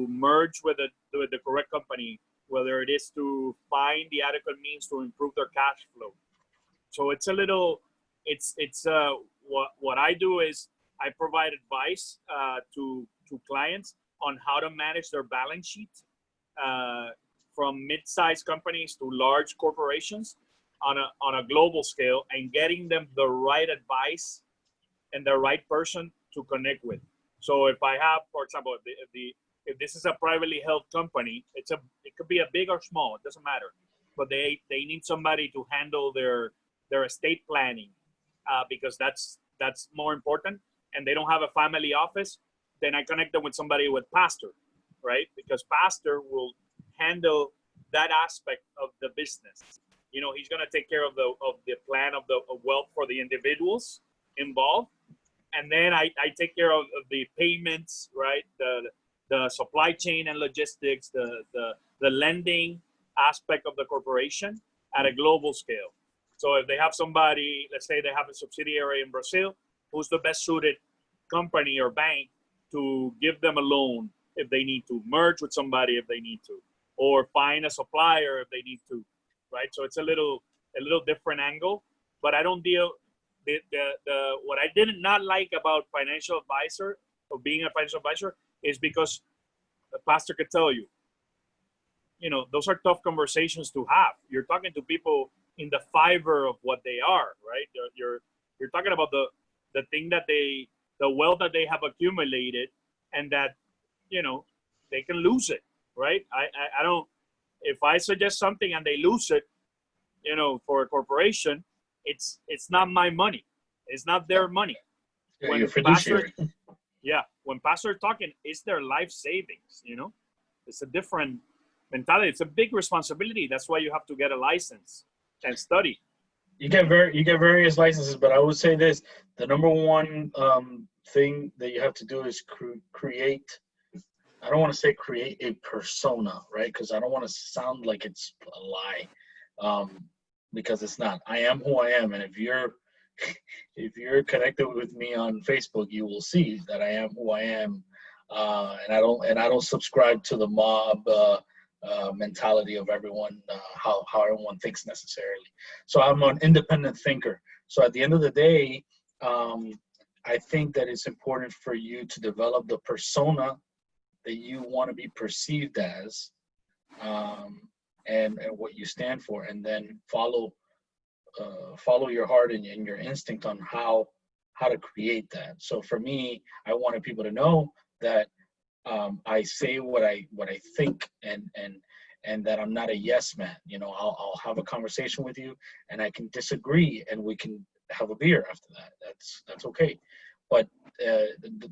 merge with the correct company, whether it is to find the adequate means to improve their cash flow. So what I do is I provide advice to clients on how to manage their balance sheet, from mid-sized companies to large corporations on a global scale, and getting them the right advice and the right person to connect with. So if I have, for example, if this is a privately held company, it could be a big or small, it doesn't matter. But they need somebody to handle their estate planning, because that's more important. And they don't have a family office, then I connect them with somebody with Pastor, right? Because Pastor will handle that aspect of the business. He's going to take care of the plan of wealth for the individuals involved. And then I take care of the payments, right? The supply chain and logistics, the lending aspect of the corporation at a global scale. So if they have somebody, let's say they have a subsidiary in Brazil, who's the best suited company or bank to give them a loan if they need to, merge with somebody if they need to, or find a supplier if they need to, right? So it's a little different angle, but I don't deal what I did not like about financial advisor or being a financial advisor is because the pastor could tell you, those are tough conversations to have. You're talking to people in the fiber of what they are, right? You're talking about the thing that the wealth that they have accumulated, and that, they can lose it, right? I don't, if I suggest something and they lose it, you know, for a corporation, it's not my money. It's not their money. Yeah, When you're pastor, fiduciary. yeah, when pastor talking, it's their life savings. You know, it's a different mentality. It's a big responsibility. That's why you have to get a license and study. You get various licenses, but I would say this: the number one thing that you have to do is create. I don't want to say create a persona, right? Because I don't want to sound like it's a lie, because it's not. I am who I am, and if you're connected with me on Facebook, you will see that I am who I am, and I don't subscribe to the mob mentality of everyone, how everyone thinks necessarily. So I'm an independent thinker. So at the end of the day, I think that it's important for you to develop the persona that you want to be perceived as, and what you stand for, and then follow your heart and your instinct on how to create that. So for me, I wanted people to know that I say what I think, and that I'm not a yes man. You know, I'll have a conversation with you, and I can disagree, and we can have a beer after that. That's okay. But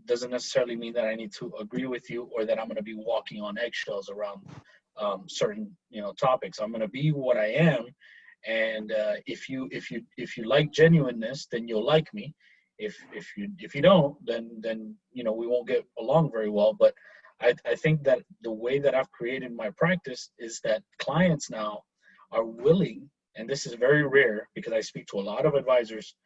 doesn't necessarily mean that I need to agree with you, or that I'm going to be walking on eggshells around certain topics. I'm going to be what I am, and if you like genuineness, then you'll like me. If you don't, then we won't get along very well. But I think that the way that I've created my practice is that clients now are willing, and this is very rare because I speak to a lot of advisors.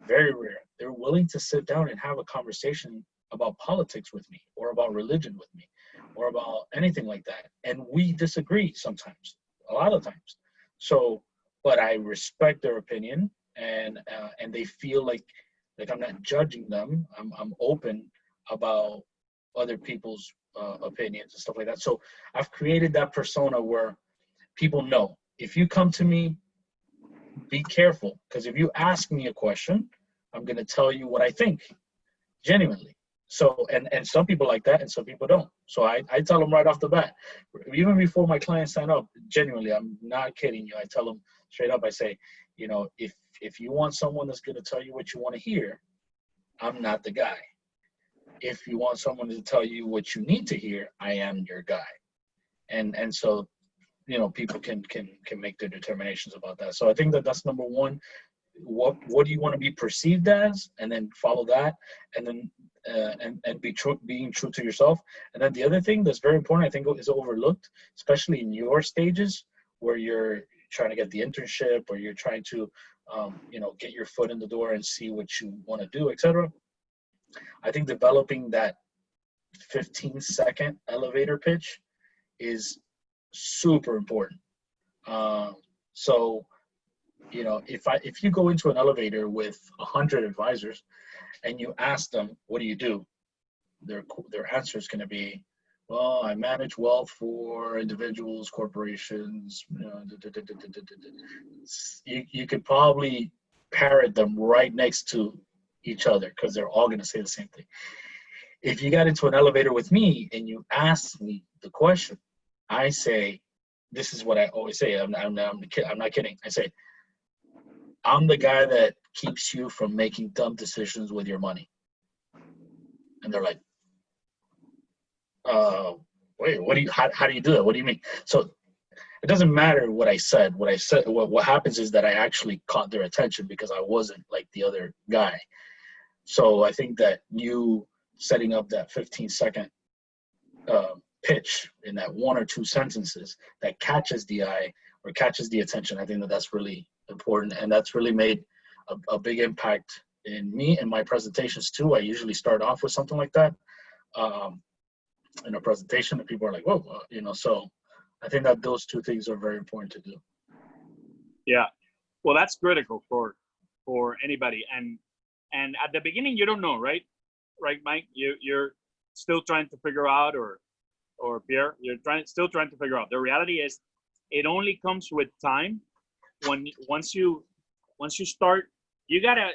Very rare. They're willing to sit down and have a conversation about politics with me, or about religion with me, or about anything like that. And we disagree sometimes, a lot of times. So, but I respect their opinion, and they feel like I'm not judging them. I'm open about other people's opinions and stuff like that. So I've created that persona where people know, if you come to me, be careful, because if you ask me a question, I'm going to tell you what I think, genuinely. So, and some people like that, and some people don't. So I tell them right off the bat, even before my clients sign up, genuinely, I'm not kidding you. I tell them straight up, I say, if you want someone that's going to tell you what you want to hear, I'm not the guy. If you want someone to tell you what you need to hear, I am your guy. And so, people can make their determinations about that. So I think that that's number one. What do you want to be perceived as, and then follow that, and then and being true to yourself. And then the other thing that's very important, I think, is overlooked, especially in your stages where you're trying to get the internship, or you're trying to get your foot in the door and see what you want to do, etc. I think developing that 15-second elevator pitch is super important. So, if you go into an elevator with 100 advisors and you ask them, what do you do? Their answer is going to be, well, I manage wealth for individuals, corporations. You could probably parrot them right next to each other, because they're all going to say the same thing. If you got into an elevator with me and you ask me the question, I say, this is what I always say. I'm not kidding. I say, I'm the guy that keeps you from making dumb decisions with your money. And they're like, wait, how do you do that? What do you mean? So it doesn't matter what I said. What happens is that I actually caught their attention, because I wasn't like the other guy. So I think that you setting up that 15-second pitch in that 1 or 2 sentences that catches the eye or catches the attention, I think that that's really important, and that's really made a big impact in me and my presentations too. I usually start off with something like that in a presentation, and people are like, whoa, so I think that those 2 things are very important to do. Yeah, well, that's critical for anybody, and at the beginning you don't know, right, Mike? You're still trying to figure out, or Pierre, still trying to figure out. The reality is, it only comes with time. Once you start, you gotta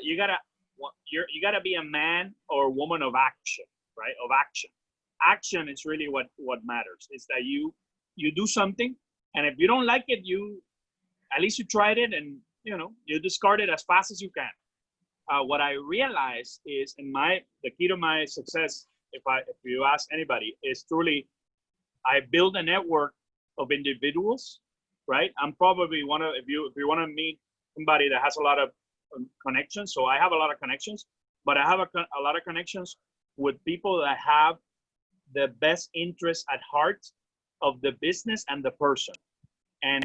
be a man or woman of action, right? Of action. Action is really what matters. Is that you do something, and if you don't like it, you at least you tried it, and you discard it as fast as you can. What I realized is the key to my success, if you ask anybody, is truly I build a network of individuals, right? I'm probably if you want to meet somebody that has a lot of connections. So I have a lot of connections, but I have a lot of connections with people that have the best interest at heart of the business and the person. And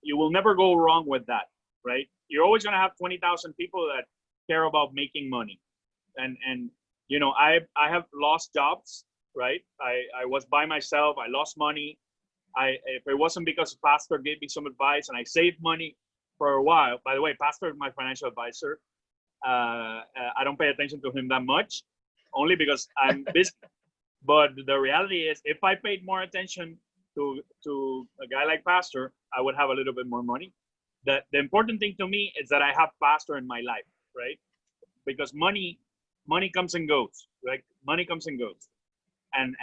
you will never go wrong with that, right? You're always going to have 20,000 people that care about making money. And I have lost jobs, right? I was by myself. I lost money. If it wasn't because Pastor gave me some advice and I saved money for a while. By the way, Pastor is my financial advisor. I don't pay attention to him that much, only because I'm busy. But the reality is, if I paid more attention to a guy like Pastor, I would have a little bit more money. The important thing to me is that I have Pastor in my life, right? Because money comes and goes, right? Money comes and goes. And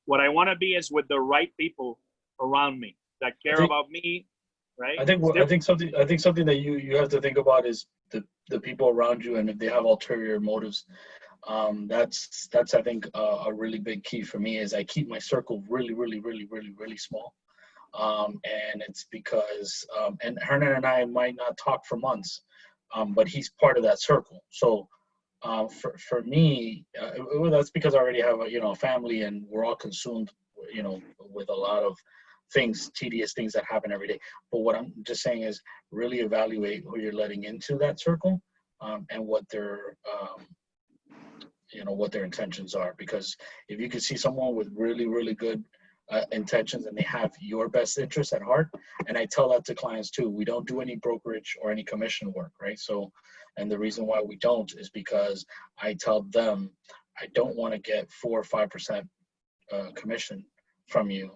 what I want to be is with the right people around me that care about me, right? I think something that you have to think about is the people around you, and if they have ulterior motives. That's I think a really big key for me is I keep my circle really, really, really, really, really small. And it's because and Hernan and I might not talk for months, but he's part of that circle. So for me, that's because I already have a family, and we're all consumed with a lot of tedious things that happen every day. But what I'm just saying is really evaluate who you're letting into that circle, and what their what their intentions are. Because if you can see someone with really, really good intentions and they have your best interest at heart, and I tell that to clients too, we don't do any brokerage or any commission work, right? So, and the reason why we don't is because I tell them I don't want to get 4 or 5% commission from you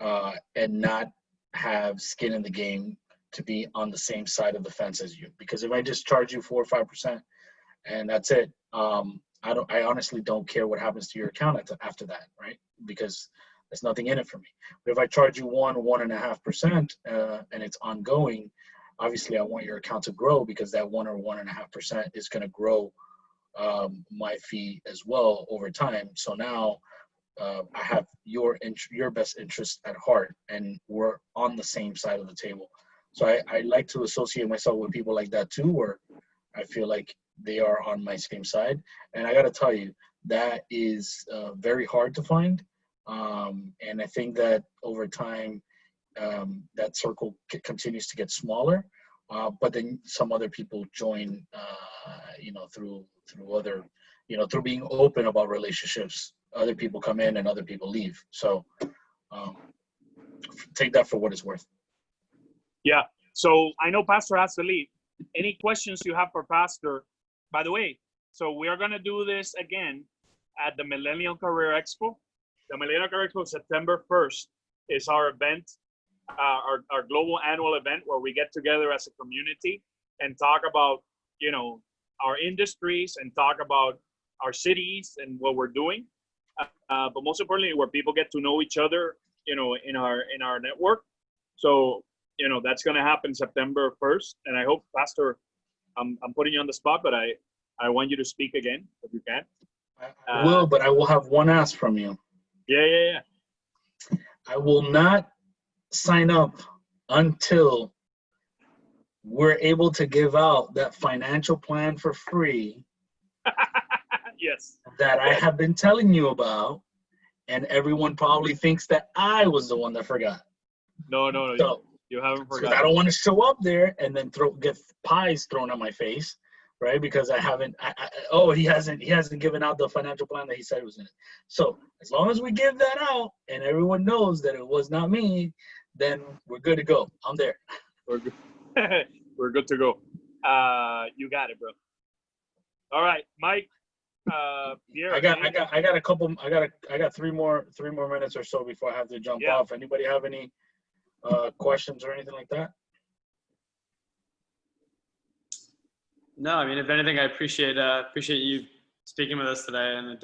and not have skin in the game to be on the same side of the fence as you. Because if I just charge you 4 or 5% and that's it, I honestly don't care what happens to your account after that, right? Because there's nothing in it for me. But if I charge you 1.5%, and it's ongoing, obviously I want your account to grow, because that 1 or 1.5% is going to grow my fee as well over time. So now I have your best interest at heart, and we're on the same side of the table. So I like to associate myself with people like that too, where I feel like they are on my same side. And I got to tell you, that is very hard to find. And I think that over time, that circle continues to get smaller. But then some other people join, through other, through being open about relationships. Other people come in and other people leave. So take that for what it's worth. Yeah. So I know Pastor has to leave. Any questions you have for Pastor? By the way, so we are going to do this again at the Millennial Career Expo. The Millennial Career Expo, September 1st, is our event, our global annual event, where we get together as a community and talk about, our industries, and talk about our cities and what we're doing. But most importantly, where people get to know each other, in our network. So, that's going to happen September 1st. And I hope, Pastor, I'm putting you on the spot, but I want you to speak again if you can. I will, but I will have one ask from you. Yeah. I will not sign up until we're able to give out that financial plan for free. Yes. That I have been telling you about, and everyone probably thinks that I was the one that forgot. No. So, you haven't forgotten. I don't want to show up there and then get pies thrown at my face, right? Because I haven't. He hasn't given out the financial plan that he said was in it. So as long as we give that out and everyone knows that it was not me, then we're good to go. I'm there. We're good. We're good to go. You got it, bro. All right, Mike. Pierre, I got a couple. I got three more minutes or so before I have to jump off. Anybody have any questions or anything like that? No, I mean, if anything, I appreciate you speaking with us today, and I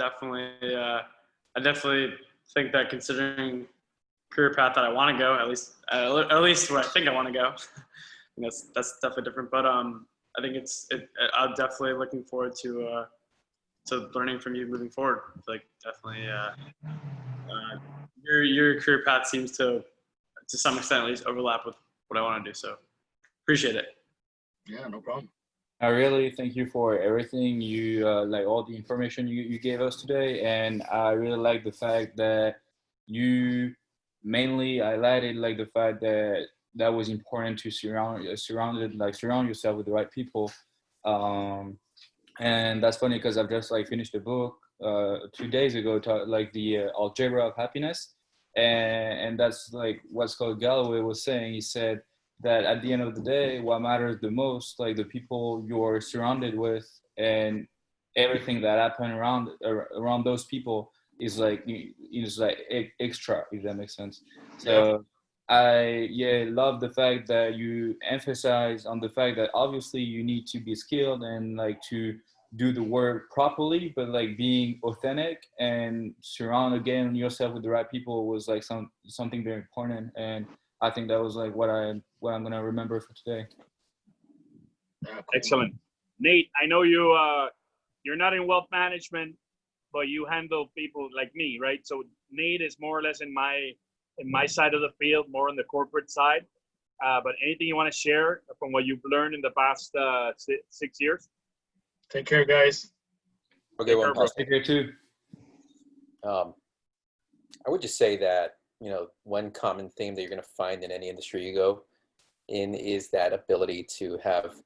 definitely think that considering career path that I want to go, at least where I think I want to go. And that's definitely different. But I think I'm definitely looking forward to learning from you moving forward. Like definitely, your career path seems to some extent at least overlap with what I want to do. So appreciate it. Yeah, no problem. I really thank you for everything you like all the information you gave us today, and I really like the fact that you mainly highlighted like the fact that was important to surround yourself with the right people. And that's funny because I've just like finished a book 2 days ago, like the Algebra of Happiness, and that's like what Scott Galloway was saying. He said that at the end of the day, what matters the most, like the people you're surrounded with and everything that happen around those people is like extra, if that makes sense. So I love the fact that you emphasize on the fact that obviously you need to be skilled and like to do the work properly, but like being authentic and surround again yourself with the right people was like something very important. And I think that was like what I'm gonna remember for today. Yeah, cool. Excellent. Nate, I know you're not in wealth management, but you handle people like me, right? So Nate is more or less in my side of the field, more on the corporate side. But anything you want to share from what you've learned in the past 6 years? Take care, guys. Okay, one, bro. Take care too. I would just say that, one common theme that you're going to find in any industry you go in is that ability to have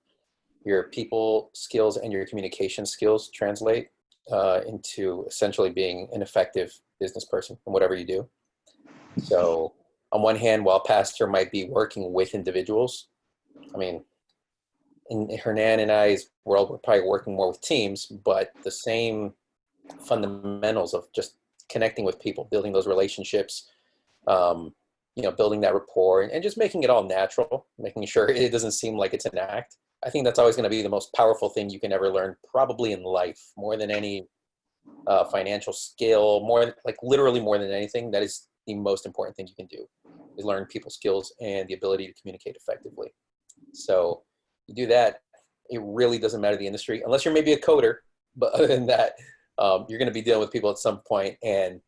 your people skills and your communication skills translate into essentially being an effective business person in whatever you do. So on one hand, while Pastor might be working with individuals, I mean, in Hernan and I's world, we're probably working more with teams, but the same fundamentals of just connecting with people, building those relationships, building that rapport, and just making it all natural, making sure it doesn't seem like it's an act. I think that's always going to be the most powerful thing you can ever learn, probably in life, more than any financial skill, literally more than anything. That is the most important thing you can do, is learn people skills and the ability to communicate effectively. So you do that, it really doesn't matter the industry, unless you're maybe a coder. But other than that, you're going to be dealing with people at some point, and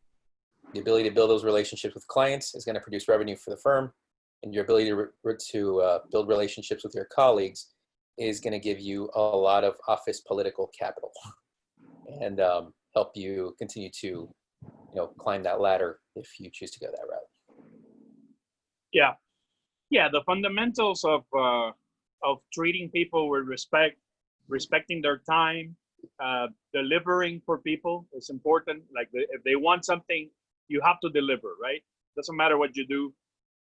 the ability to build those relationships with clients is going to produce revenue for the firm, and your ability to build relationships with your colleagues is going to give you a lot of office political capital and help you continue to climb that ladder if you choose to go that route. Yeah, the fundamentals of treating people with respect, respecting their time, delivering for people is important. Like if they want something, you have to deliver, right? Doesn't matter what you do.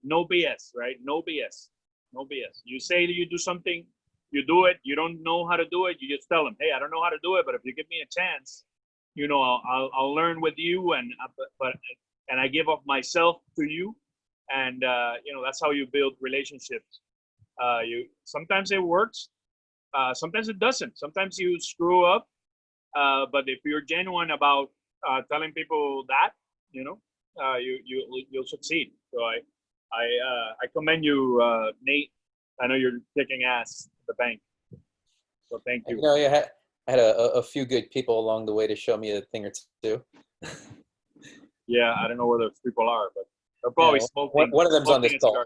No BS, right? No BS. No BS. You say that you do something, you do it. You don't know how to do it, you just tell them, hey, I don't know how to do it, but if you give me a chance, I'll learn with you, and I give up myself to you, and that's how you build relationships. Sometimes it works, sometimes it doesn't. Sometimes you screw up, but if you're genuine about telling people that, you'll succeed. So I commend you, Nate. I know you're kicking ass at the bank. So thank you. I had a few good people along the way to show me a thing or two. Yeah, I don't know where those people are, but they're probably smoking. One of them's on this call.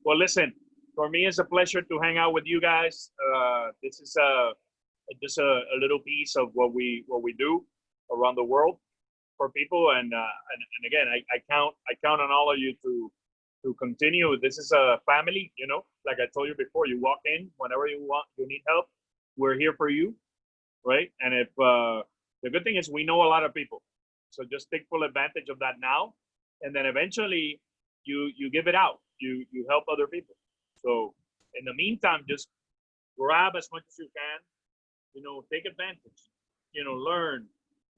Well, listen, for me, it's a pleasure to hang out with you guys. This is just a little piece of what we do around the world for people, and again, I count on all of you to continue. This is a family, like I told you before. You walk in whenever you need help. We're here for you, right? And if the good thing is we know a lot of people, so just take full advantage of that now, and then eventually you give it out. You help other people. So in the meantime, just grab as much as you can. Take advantage. Learn.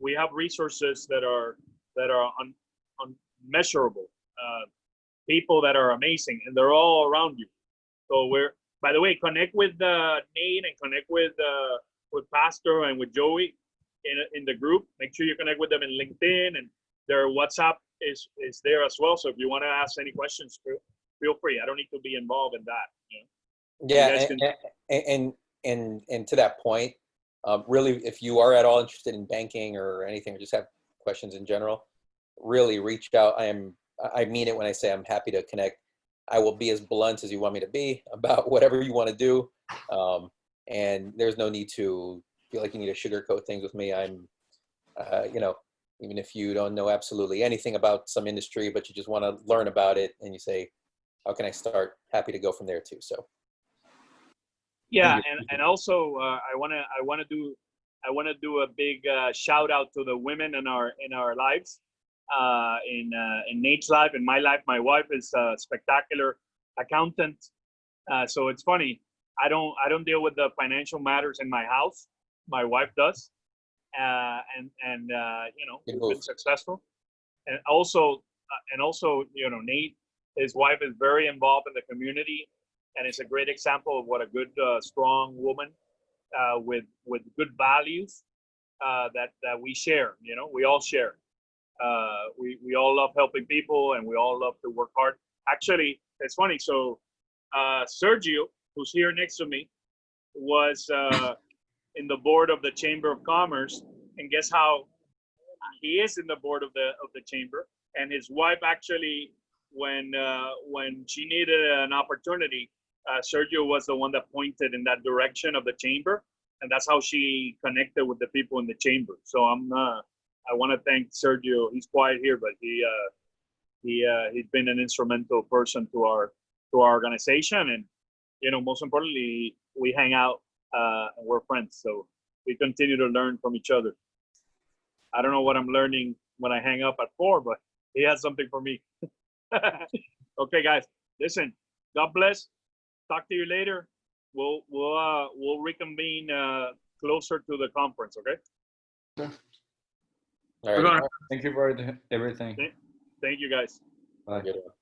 We have resources that are unmeasurable. People that are amazing, and they're all around you. So by the way, connect with Nate and connect with Pastor and with Joey in the group. Make sure you connect with them in LinkedIn and their WhatsApp is there as well. So if you want to ask any questions, feel free. I don't need to be involved in that. You know? You guys And to that point, really, if you are at all interested in banking or anything, or just have questions in general, really reach out. I mean it when I say I'm happy to connect. I will be as blunt as you want me to be about whatever you want to do. And there's no need to feel like you need to sugarcoat things with me. I'm, you know, even if you don't know absolutely anything about some industry, but you just want to learn about it and you say, how can I start? Happy to go from there too. So. Yeah, and also I want to do a big shout out to the women in our lives, in Nate's life, in my life. My wife is a spectacular accountant, so it's funny. I don't deal with the financial matters in my house. My wife does, and you know, we've been successful. And also you know, Nate, his wife is very involved in the community. And it's a great example of what a good, strong woman with good values that we share. You know, we all share. We all love helping people, and we all love to work hard. Actually, it's funny. So Sergio, who's here next to me, was in the board of the Chamber of Commerce, and guess how he is in the board of the chamber. And his wife actually, when she needed an opportunity, Sergio was the one that pointed in that direction of the chamber, and that's how she connected with the people in the chamber. So I want to thank Sergio. He's quiet here, but he's been an instrumental person to our organization, and you know, most importantly, we hang out and we're friends. So we continue to learn from each other. I don't know what I'm learning when I hang up at 4, but he has something for me. Okay, guys, listen. God bless. Talk to you later. We'll reconvene closer to the conference. Okay. All right. Thank you for everything. Thank you, guys. Bye. Good one.